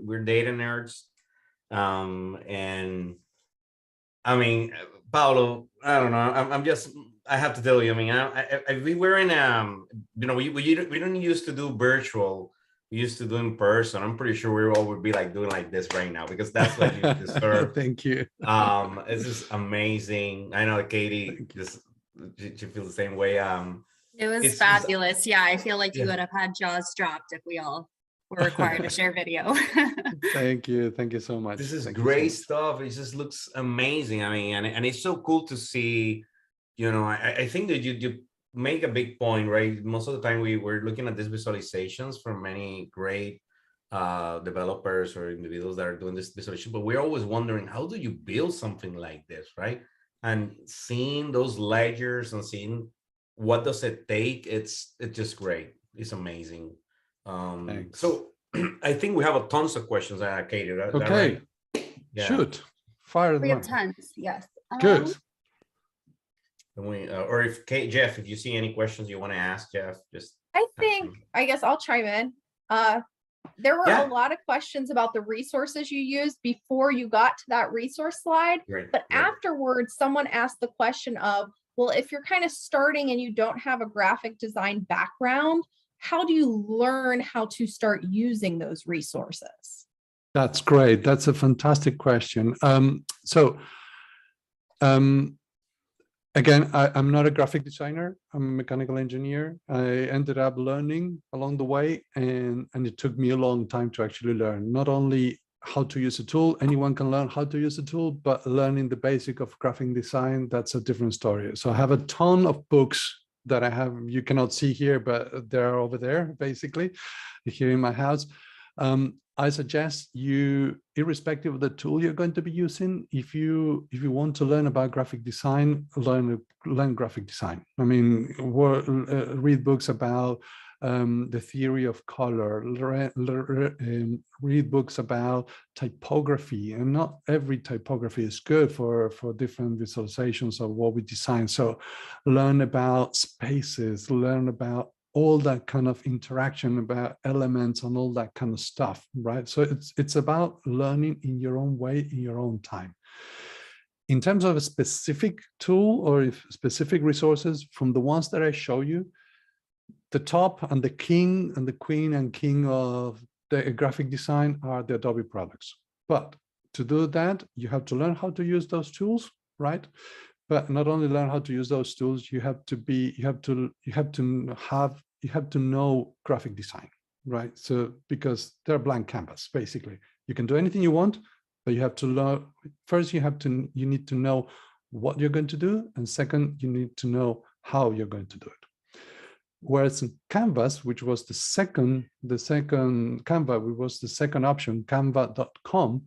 we're data nerds. And I mean, Paulo, I don't know. I have to tell you, I mean, we were in, you know, we don't used to do virtual. We used to do in person. I'm pretty sure we all would be like doing like this right now, because that's what you deserve. Thank you. This is amazing. I know Katie she feels the same way. It was fabulous. Yeah, I feel like you would have had jaws dropped if we all were required to share video. Thank you. Thank you so much. This is Thank you great so much. stuff. It just looks amazing. I mean, and it's so cool to see, you know, I think that you make a big point, right? Most of the time we were looking at these visualizations from many great developers or individuals that are doing this visualization, but we're always wondering, how do you build something like this, right? And seeing those ledgers and seeing what does it take, it's just great. It's amazing. So I think we have tons of questions, Katie. Okay, right? Yeah. shoot, fire We them have up. tons, yes. Good. Or if Jeff, if you see any questions you want to ask Jeff, just I guess I'll chime in. There were a lot of questions about the resources you used before you got to that resource slide. But afterwards, someone asked the question of, well, if you're kind of starting and you don't have a graphic design background, how do you learn how to start using those resources? That's great. That's a fantastic question. Again, I'm not a graphic designer. I'm a mechanical engineer. I ended up learning along the way, and it took me a long time to actually learn. Not only how to use a tool, anyone can learn how to use a tool, but learning the basic of graphic design, that's a different story. So I have a ton of books that I have, you cannot see here, but they're over there, basically, here in my house. I suggest you, irrespective of the tool you're going to be using, if you want to learn about graphic design, learn graphic design. I mean, read books about the theory of color, read books about typography, and not every typography is good for different visualizations of what we design. So learn about spaces, learn about all that kind of interaction, about elements and all that kind of stuff, right? So it's about learning in your own way, in your own time. In terms of a specific tool or specific resources, from the ones that I show you, the top and the king and the queen and king of the graphic design are the Adobe products. But to do that, you have to learn how to use those tools, right? But not only learn how to use those tools, you have to know graphic design, right? So because they're blank canvas, basically. You can do anything you want, but you have to learn. First, you need to know what you're going to do, and second, you need to know how you're going to do it. Whereas in Canvas, which was the second Canva, which was the second option, canva.com,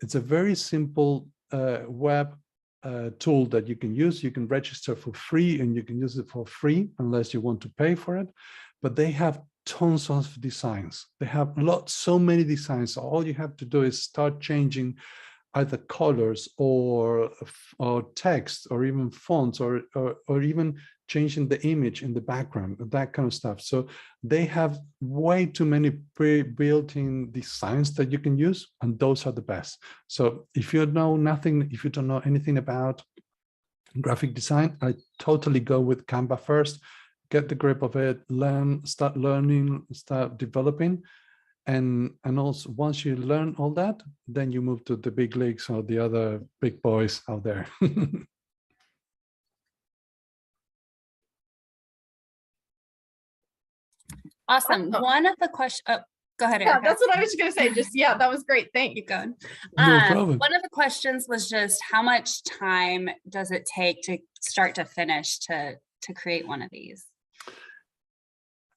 it's a very simple web tool that you can use. You can register for free and you can use it for free unless you want to pay for it. But they have tons of designs. They have so many designs. So all you have to do is start changing either colors or text or even fonts or even changing the image in the background, that kind of stuff. So they have way too many pre-built-in designs that you can use, and those are the best. So if you don't know anything about graphic design, I totally go with Canva first, get the grip of it, start learning, start developing. And also once you learn all that, then you move to the big leagues or the other big boys out there. Awesome. One of the questions, Go ahead, Yeah, Erica. that's what I was gonna say. Just, yeah, that was great. Thanks. Keep going. No problem. One of the questions was just how much time does it take to start to finish to create one of these?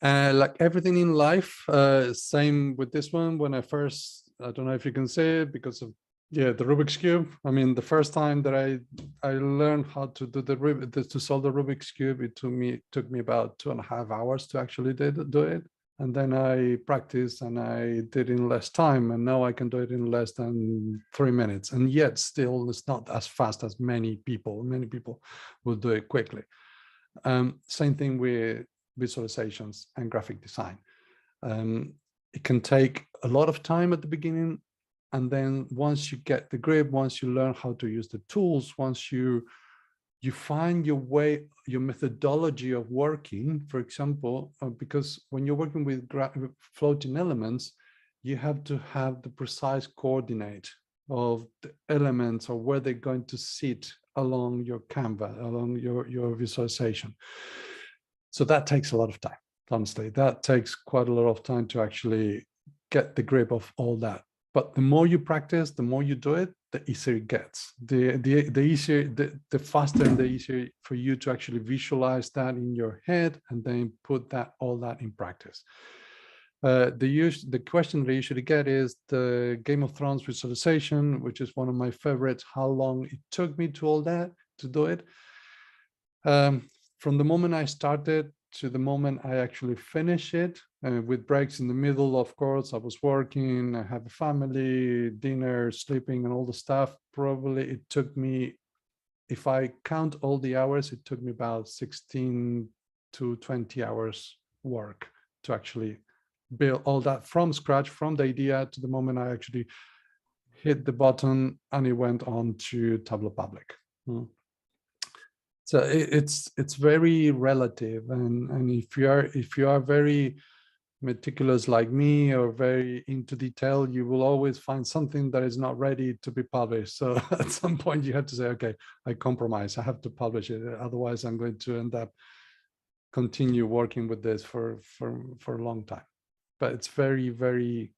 Like everything in life, same with this one. When I don't know if you can say it because of the Rubik's Cube. I mean, the first time that I learned how to do to solve the Rubik's Cube, it took me about 2.5 hours to actually do it. And then I practiced and I did it in less time. And now I can do it in less than 3 minutes. And yet still it's not as fast as many people. Many people will do it quickly. Same thing with visualizations and graphic design. It can take a lot of time at the beginning. And then once you get the grip, once you learn how to use the tools, once you find your way, your methodology of working, for example, because when you're working with floating elements, you have to have the precise coordinate of the elements or where they're going to sit along your canvas, along your visualization. So that takes a lot of time, honestly. That takes quite a lot of time to actually get the grip of all that. But the more you practice, the more you do it, the easier it gets. The faster and the easier for you to actually visualize that in your head and then put all that in practice. The question that I usually get is the Game of Thrones visualization, which is one of my favorites. How long it took me to do it. From the moment I started to the moment I actually finish it, with breaks in the middle, of course, I was working, I have a family, dinner, sleeping, and all the stuff. Probably it took me, if I count all the hours, it took me about 16 to 20 hours work to actually build all that from scratch, from the idea to the moment I actually hit the button and it went on to Tableau Public. So it's very relative, and if you are very meticulous like me or very into detail, you will always find something that is not ready to be published. So at some point you have to say, okay, I compromise, I have to publish it, otherwise I'm going to end up continue working with this for a long time. But it's very, very,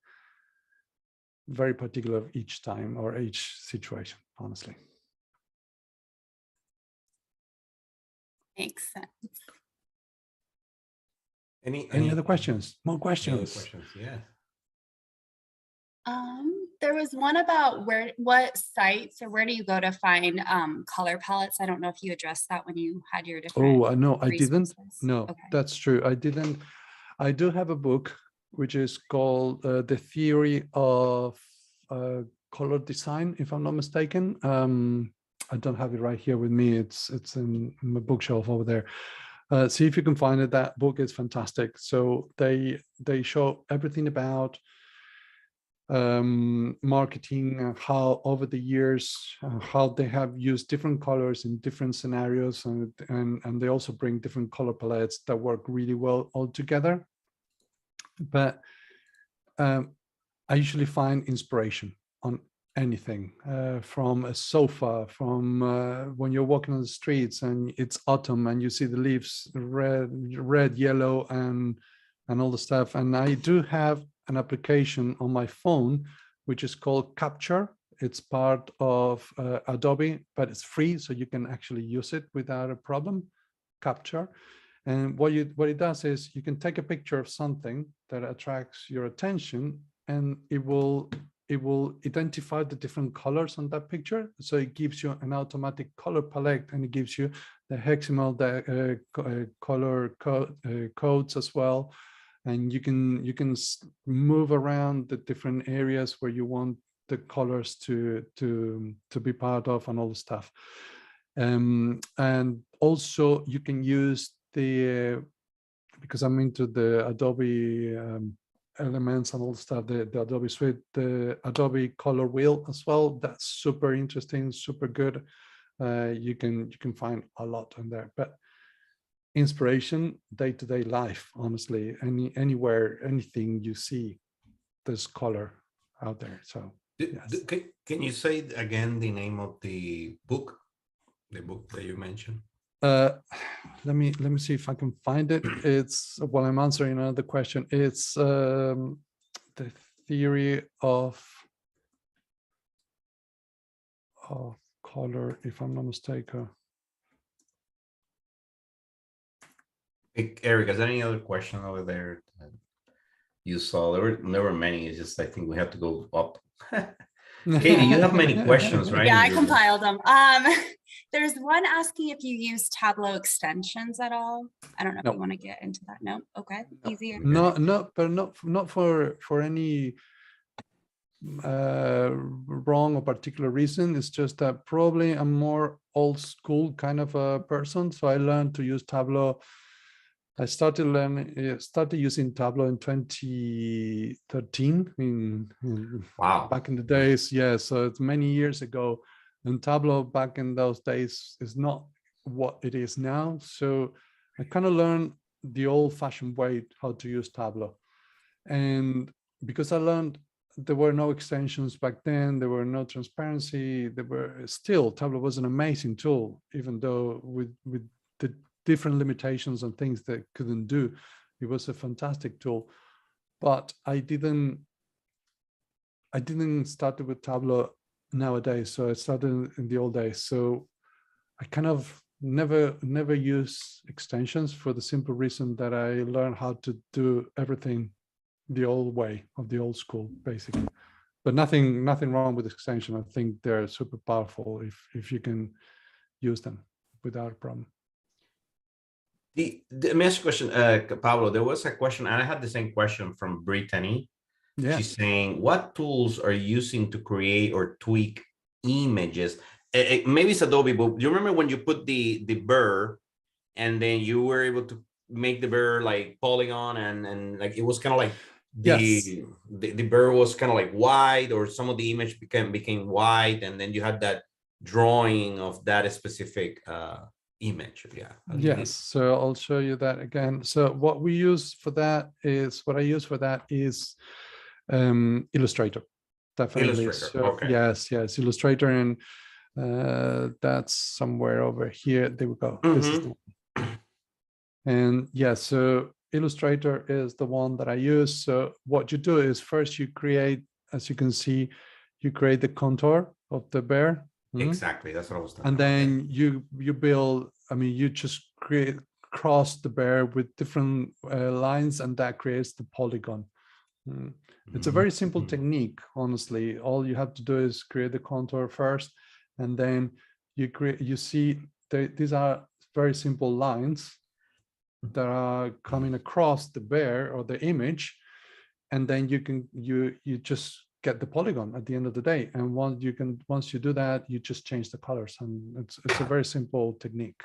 very particular each time or each situation, honestly. Makes sense. Any other questions? More questions? Yeah. There was one about what sites or where do you go to find color palettes? I don't know if you addressed that when you had your different. Oh, no, I didn't. resources. No, Okay. that's true. I didn't. I do have a book which is called The Theory of Color Design, if I'm not mistaken. I don't have it right here with me. It's in my bookshelf over there. See if you can find it. That book is fantastic. So they show everything about marketing, how over the years, how they have used different colors in different scenarios, and they also bring different color palettes that work really well all together. But I usually find inspiration on anything, from a sofa, from when you're walking on the streets and it's autumn and you see the leaves red, yellow, and all the stuff. And I do have an application on my phone which is called Capture. It's part of Adobe, but it's free, so you can actually use it without a problem. Capture. And what it does is you can take a picture of something that attracts your attention, and it will identify the different colors on that picture. So it gives you an automatic color palette, and it gives you the hexagonal color codes as well. And you can move around the different areas where you want the colors to be part of and all the stuff. And also you can use because I'm into the Adobe elements and all the stuff, the Adobe suite, the Adobe color wheel as well. That's super interesting, super good. You can find a lot in there. But inspiration, day-to-day life, honestly, anywhere, anything you see, there's color out there. So yes. Can you say again the name of the book that you mentioned? Let me see if I can find it. It's, while I'm answering another question, it's The the theory of color, if I'm not mistaken. Eric, is there any other question over there that you saw? There were many. It's just I think we have to go up. Katie, you have many questions, right? Yeah, I You- compiled them. There's one asking if you use Tableau extensions at all. I don't know if No. you want to get into that. No, okay, easy. But not for any wrong or particular reason. It's just that probably I'm more old school kind of a person. So I learned to use Tableau. I started using Tableau in 2013. Wow. Back in the days, yeah. So it's many years ago, and Tableau back in those days is not what it is now. So I kind of learned the old-fashioned way how to use Tableau, and because I learned there were no extensions back then, there were no transparency. There were still Tableau was an amazing tool, even though with the different limitations and things that couldn't do, it was a fantastic tool. But I didn't start with Tableau nowadays. So I started in the old days. So I kind of never use extensions for the simple reason that I learned how to do everything the old way of the old school, basically. But nothing wrong with extension. I think they're super powerful if you can use them without a problem. Let me ask you a question, Pablo. There was a question, and I had the same question from Brittany. Yeah. She's saying, what tools are you using to create or tweak images? Maybe it's Adobe, but do you remember when you put the burr and then you were able to make the burr like polygon and like it was kind of like the burr was kind of like wide, or some of the image became wide, and then you had that drawing of that specific image. Yeah. Yes. So I'll show you that again. So what we use for that is Illustrator. Definitely. Illustrator. So, Okay. Yes, Illustrator, and that's somewhere over here. There we go. This is the one. And yeah, so Illustrator is the one that I use. So what you do is first you create, as you can see, you create the contour of the bear. Exactly. That's what I was talking And about. then you build, you just cross the bear with different lines, and that creates the polygon. It's a very simple technique, honestly. All you have to do is create the contour first, and then you see these are very simple lines that are coming across the bear or the image, and then you just get the polygon at the end of the day. And once you do that, you just change the colors, and it's a very simple technique.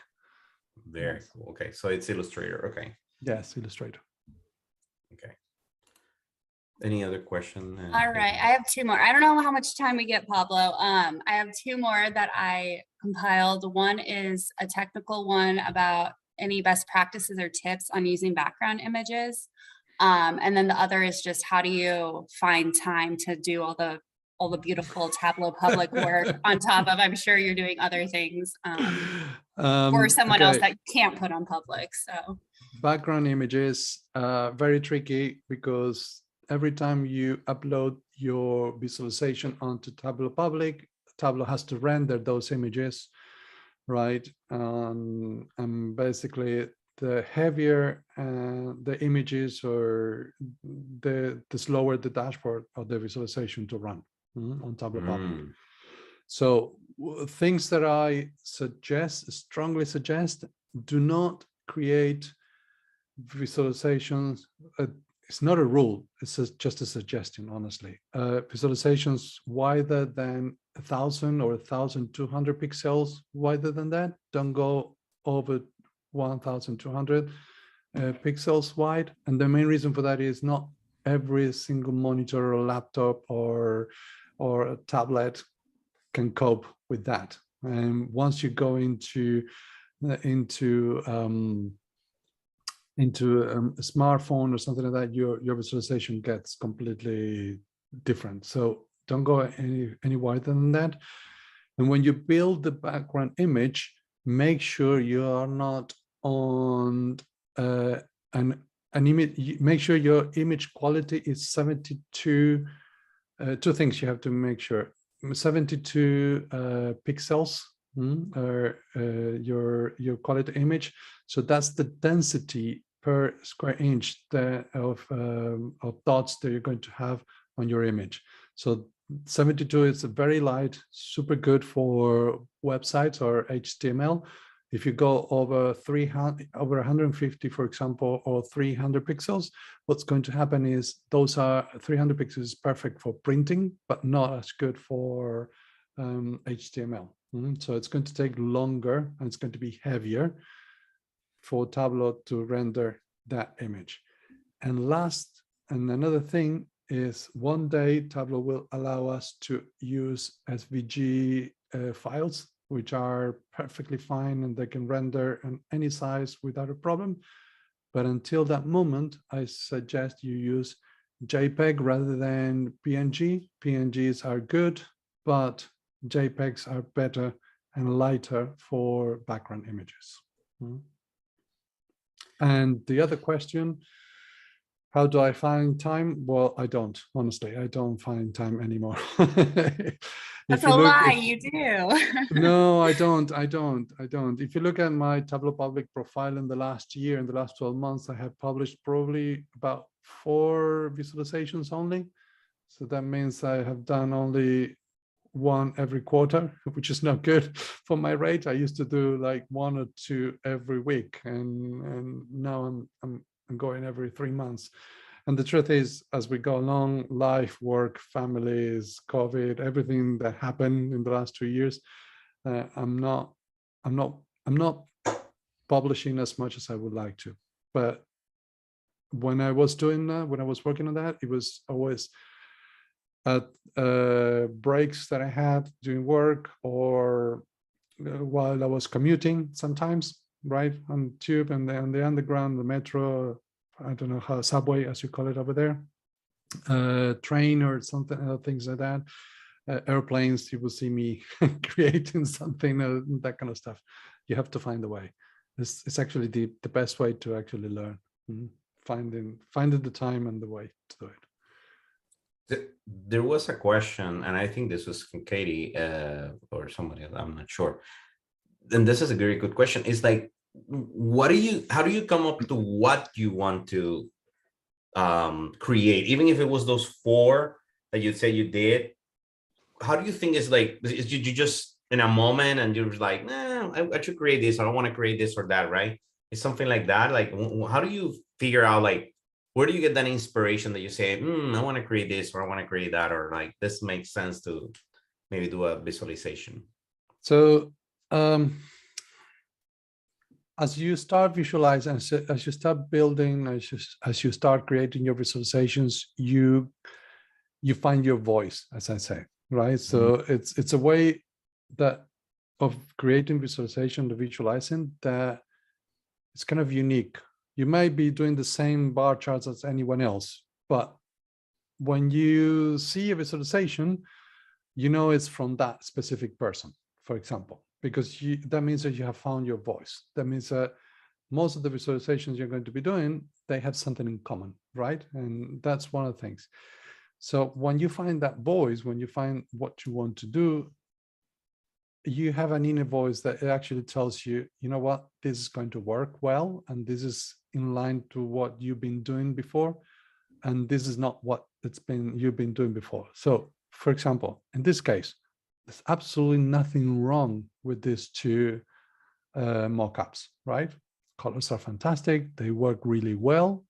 Very cool. Okay, so it's Illustrator. Okay. Yes, Illustrator. Okay. Any other question? All right, I have two more. I don't know how much time we get, Pablo. I have two more that I compiled. One is a technical one about any best practices or tips on using background images. And then the other is just how do you find time to do all the beautiful Tableau public work on top of, I'm sure you're doing other things for someone else that you can't put on public. So background images very tricky, because every time you upload your visualization onto Tableau Public, Tableau has to render those images, right? And basically, the heavier the images, or the slower the dashboard of the visualization to run on Tableau Public. So things that I strongly suggest, do not create visualizations. It's not a rule, it's just a suggestion, honestly. Visualizations wider than 1,000 or 1,200 pixels wider than that. Don't go over 1,200 pixels wide. And the main reason for that is not every single monitor or laptop or a tablet can cope with that. And once you go into a smartphone or something like that, your visualization gets completely different. So don't go any wider than that. And when you build the background image, make sure you are not on an an image, make sure your image quality is 72. Two things you have to make sure: 72 pixels, or your quality image. So that's the density per square inch of dots that you're going to have on your image. So 72 is very light, super good for websites or HTML. If you go over 150, for example, or 300 pixels, what's going to happen is those are 300 pixels perfect for printing, but not as good for HTML. So it's going to take longer and it's going to be heavier for Tableau to render that image. And last, and another thing is, one day Tableau will allow us to use SVG files, which are perfectly fine and they can render in any size without a problem. But until that moment, I suggest you use JPEG rather than PNG. PNGs are good, but JPEGs are better and lighter for background images. And the other question, how do I find time? Well, I don't, honestly, I don't find time anymore. That's a lie, you do. No, I don't. If you look at my Tableau Public profile in the last year, in the last 12 months, I have published probably about 4 visualizations only. So that means I have done only one every quarter, which is not good for my rate. I used to do like 1 or 2 every week, and now I'm going every 3 months. And the truth is, as we go along, life, work, families, COVID, everything that happened in the last 2 years, I'm not publishing as much as I would like to. But when I was doing that, when I was working on that, it was always at breaks that I had doing work, or while I was commuting sometimes, right, on tube and on the underground, the metro, I don't know how, subway, as you call it over there, train or something, things like that, airplanes, you will see me creating something, that kind of stuff. You have to find a way. It's actually the best way to actually learn, finding the time and the way to do it. There was a question, and I think this was from Katie or somebody else, I'm not sure. And this is a very good question. It's like, how do you come up to what you want to create? Even if it was those 4 that you say you did, how do you think it's like, is you just in a moment and you're like, nah, I should create this, or I want to create this or that, right? It's something like that. Like, how do you figure out, like, where do you get that inspiration that you say, I want to create this, or I want to create that, or like, this makes sense to maybe do a visualization? So as you start visualizing, as you start building, as you start creating your visualizations, you find your voice, as I say, right? So it's a way that of creating visualization, the visualizing, that it's kind of unique. You might be doing the same bar charts as anyone else, but when you see a visualization, you know it's from that specific person, for example, because that means that you have found your voice. That means that most of the visualizations you're going to be doing, they have something in common, right? And that's one of the things. So when you find that voice, when you find what you want to do, you have an inner voice that actually tells you, you know what, this is going to work well, and this is in line to what you've been doing before, and this is not what you've been doing before. So, for example, in this case, there's absolutely nothing wrong with these 2 mockups, right? Colors are fantastic. They work really well.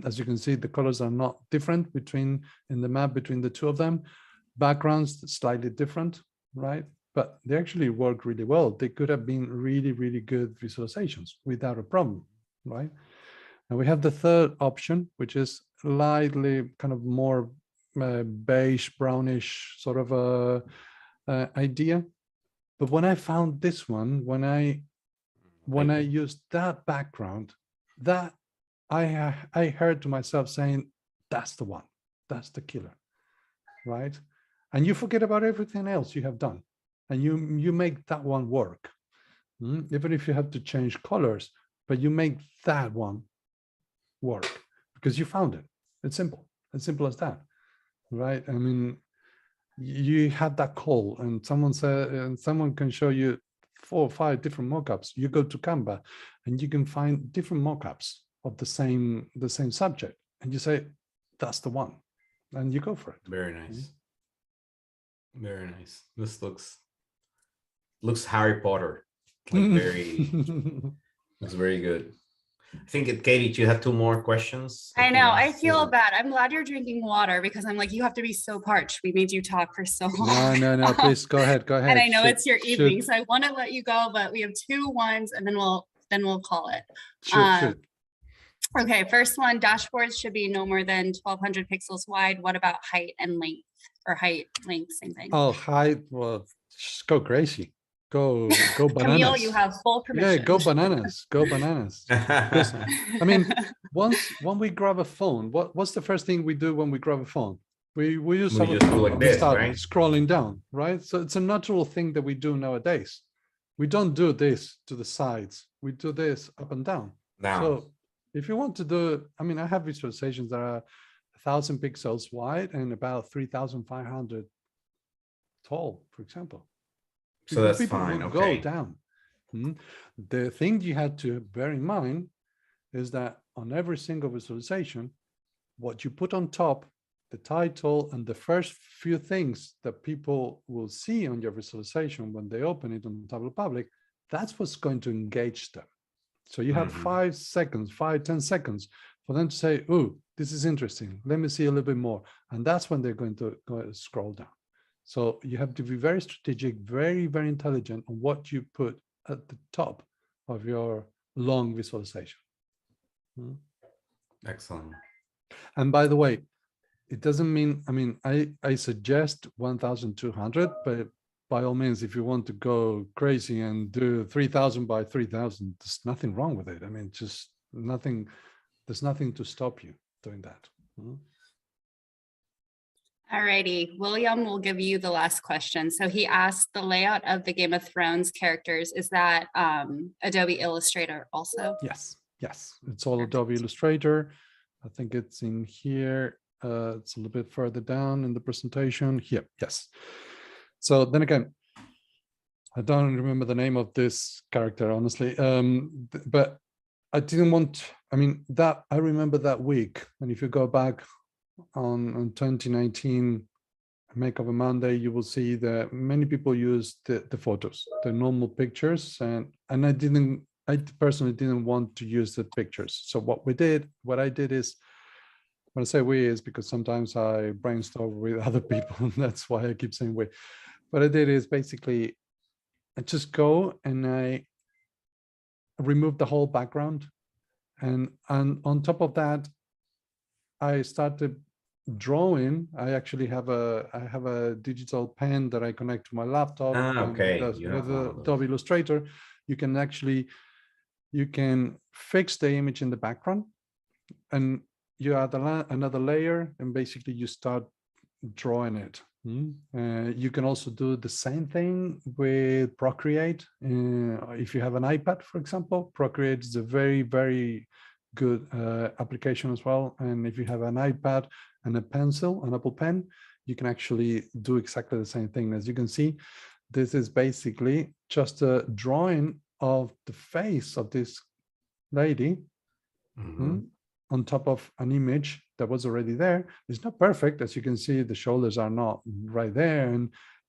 As you can see, the colors are not different in the map between the 2 of them. Backgrounds slightly different, right? But they actually work really well. They could have been really, really good visualizations without a problem, right? And we have the third option, which is slightly kind of more beige, brownish sort of a idea. But when I found this one, when I used that background, that I heard to myself saying, that's the one, that's the killer, right? And you forget about everything else you have done, and you make that one work, even if you have to change colors, but you make that one work. because you found it. It's simple as that, right? I mean, you had that call and someone said, and someone can show you 4 or 5 different mockups. You go to Canva and you can find different mockups of the same subject, and you say, that's the one, and you go for it. Very nice. Very nice. This looks Harry Potter. Like very, looks very good. I think, Katie, you have 2 more questions. I know. I feel bad. I'm glad you're drinking water because I'm like, you have to be so parched. We made you talk for so long. No, please go ahead. And I know it's your evening, so I want to let you go, but we have 2 ones and then we'll call it. Shoot. Okay, first one, dashboards should be no more than 1200 pixels wide. What about height and length, or height, length, same thing? Oh, height, well, just go crazy. Go bananas. Camille, you have full permission. Yeah, go bananas. Go bananas. Because, I mean, when we grab a phone, what's the first thing we do when we grab a phone? We use We our just do phone like and we this, start right? scrolling down, right? So it's a natural thing that we do nowadays. We don't do this to the sides. We do this up and down. Now, So if you want to do, I mean, I have visualizations that are 1,000 pixels wide and about 3,500 tall, for example. so that's People fine. will Okay. go down. The thing you had to bear in mind is that on every single visualization, what you put on top, the title and the first few things that people will see on your visualization when they open it on Tableau Public, that's what's going to engage them. So you have 5 seconds, 10 seconds for them to say, oh, this is interesting. Let me see a little bit more. And that's when they're going to scroll down. So you have to be very strategic, very, very intelligent on what you put at the top of your long visualization. Excellent. And by the way, it doesn't mean, I mean, I suggest 1,200, but by all means, if you want to go crazy and do 3,000 by 3,000, there's nothing wrong with it. I mean, just nothing, there's nothing to stop you doing that. All righty, William will give you the last question. So he asked, the layout of the Game of Thrones characters, is that Adobe Illustrator also? Yes, it's all Adobe Illustrator. I think it's in here. It's a little bit further down in the presentation here. Yes. So then again, I don't remember the name of this character, honestly, but I didn't want, I mean, that I remember that week. And if you go back on 2019 Makeover Monday, you will see that many people use the photos, the normal pictures, and I personally didn't want to use the pictures. So what I did is, when I say we is because sometimes I brainstorm with other people, and that's why I keep saying we. What I did is basically I just go and I remove the whole background, and on top of that, I started drawing. I actually have a digital pen that I connect to my laptop. Okay. With Adobe Illustrator, you can fix the image in the background, and you add another layer, and basically you start drawing it. You can also do the same thing with Procreate. If you have an iPad, for example, Procreate is a very, very good application as well. And if you have an iPad and a pencil, an Apple Pen, you can actually do exactly the same thing. As you can see, this is basically just a drawing of the face of this lady on top of an image that was already there. It's not perfect. As you can see, the shoulders are not right there,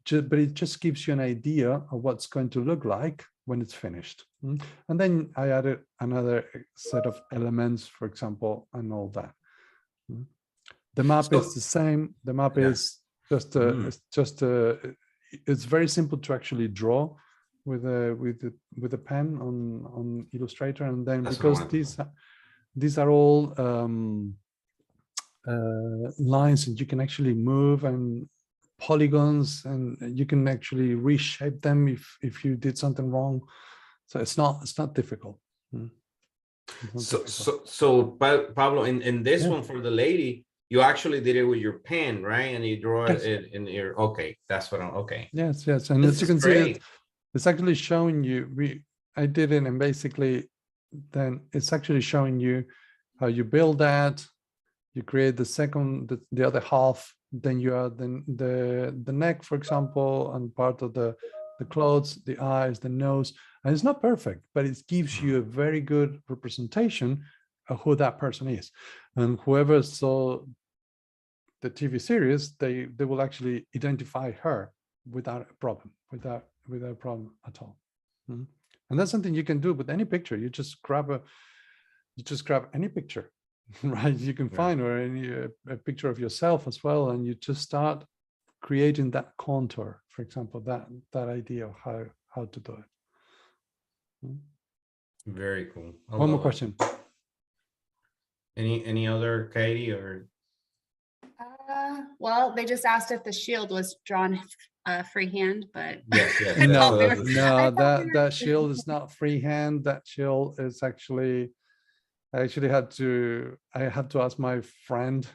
but it just gives you an idea of what's going to look like when it's finished. And then I added another set of elements, for example, and all that. The map is the same. The map is it's very simple to actually draw with a pen on Illustrator, and then because these are all lines that you can actually move, and polygons, and you can actually reshape them if you did something wrong. So it's not difficult. So Pablo, in this one for the lady, you actually did it with your pen, right? And you draw it in your, okay, that's what I'm, okay. Yes. And as you can see, it's actually showing you, I did it, and basically then it's actually showing you how you build that, You create the second, the other half, then you add the neck, for example, and part of the clothes, the eyes, the nose. And it's not perfect, but it gives you a very good representation of who that person is. And whoever saw the TV series, they will actually identify her without a problem, without a problem at all. Mm-hmm. And that's something you can do with any picture. You just grab any picture, right? You can find or any a picture of yourself as well, and you just start creating that contour, for example, that idea of how to do it. Mm-hmm. Very cool. One more question. Any other, Katie, or? Well, they just asked if the shield was drawn freehand, but Yes. No, I thought we were- that shield is not freehand. That shield is actually, I had to ask my friend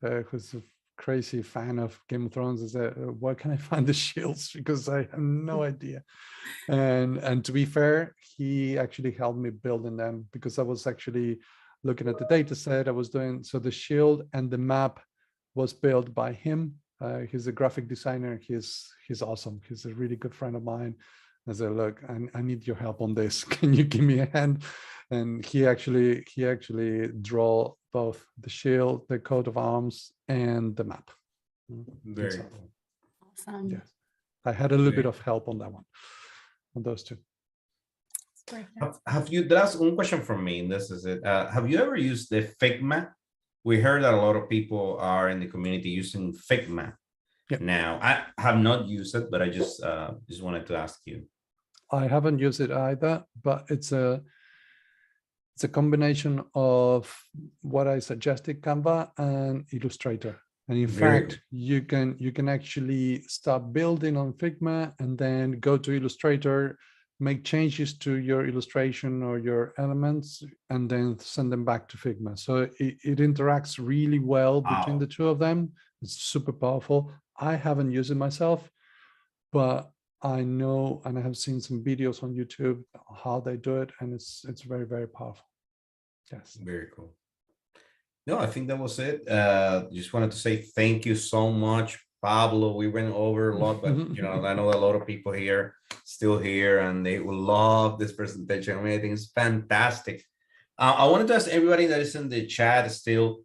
who's a crazy fan of Game of Thrones. I said, where can I find the shields? Because I have no idea. And to be fair, he actually helped me building them, because I was actually looking at the data set I was doing. So the shield and the map was built by him. He's a graphic designer. He's awesome. He's a really good friend of mine. I said, look, I need your help on this. Can you give me a hand? And he actually draw both the shield, the coat of arms, and the map. Very cool. Awesome. Yes, I had a little bit of help on that one, on those two. Have you? That's one question from me, and this is it. Have you ever used the Figma? We heard that a lot of people are in the community using Figma. Yep. Now, I have not used it, but I just wanted to ask you. I haven't used it either, but it's a combination of what I suggested, Canva and Illustrator. And in fact, you can actually start building on Figma and then go to Illustrator, make changes to your illustration or your elements, and then send them back to Figma. So it interacts really well between the two of them. It's super powerful. I haven't used it myself, but I know, and I have seen some videos on YouTube how they do it, and it's very, very powerful. Yes. Very cool. No, I think that was it. Just wanted to say thank you so much, Pablo. We went over a lot, but I know a lot of people here still here, and they will love this presentation. I mean, I think it's fantastic. I wanted to ask everybody that is in the chat still.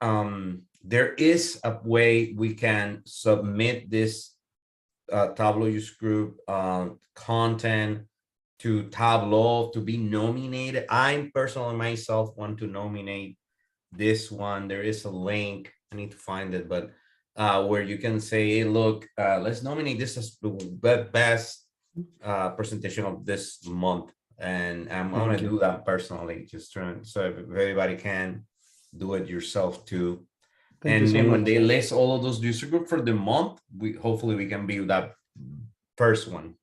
There is a way we can submit this Tableau User Group content to Tableau to be nominated. I personally myself want to nominate this one. There is a link. I need to find it, but where you can say, hey, look, let's nominate this as the best presentation of this month. And I'm going to do that personally, just trying, so everybody can do it yourself too. And then when they list all of those user group for the month, hopefully we can be that first one.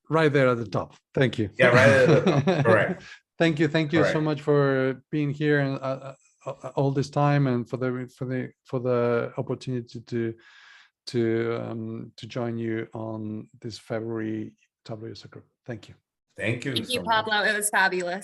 Right there at the top. Thank you. Yeah, right at the top. Correct. Thank you so much for being here and all this time, and for the opportunity to join you on this February Tableau User Group. Thank you. Thank you. Thank you, Pablo. It was fabulous.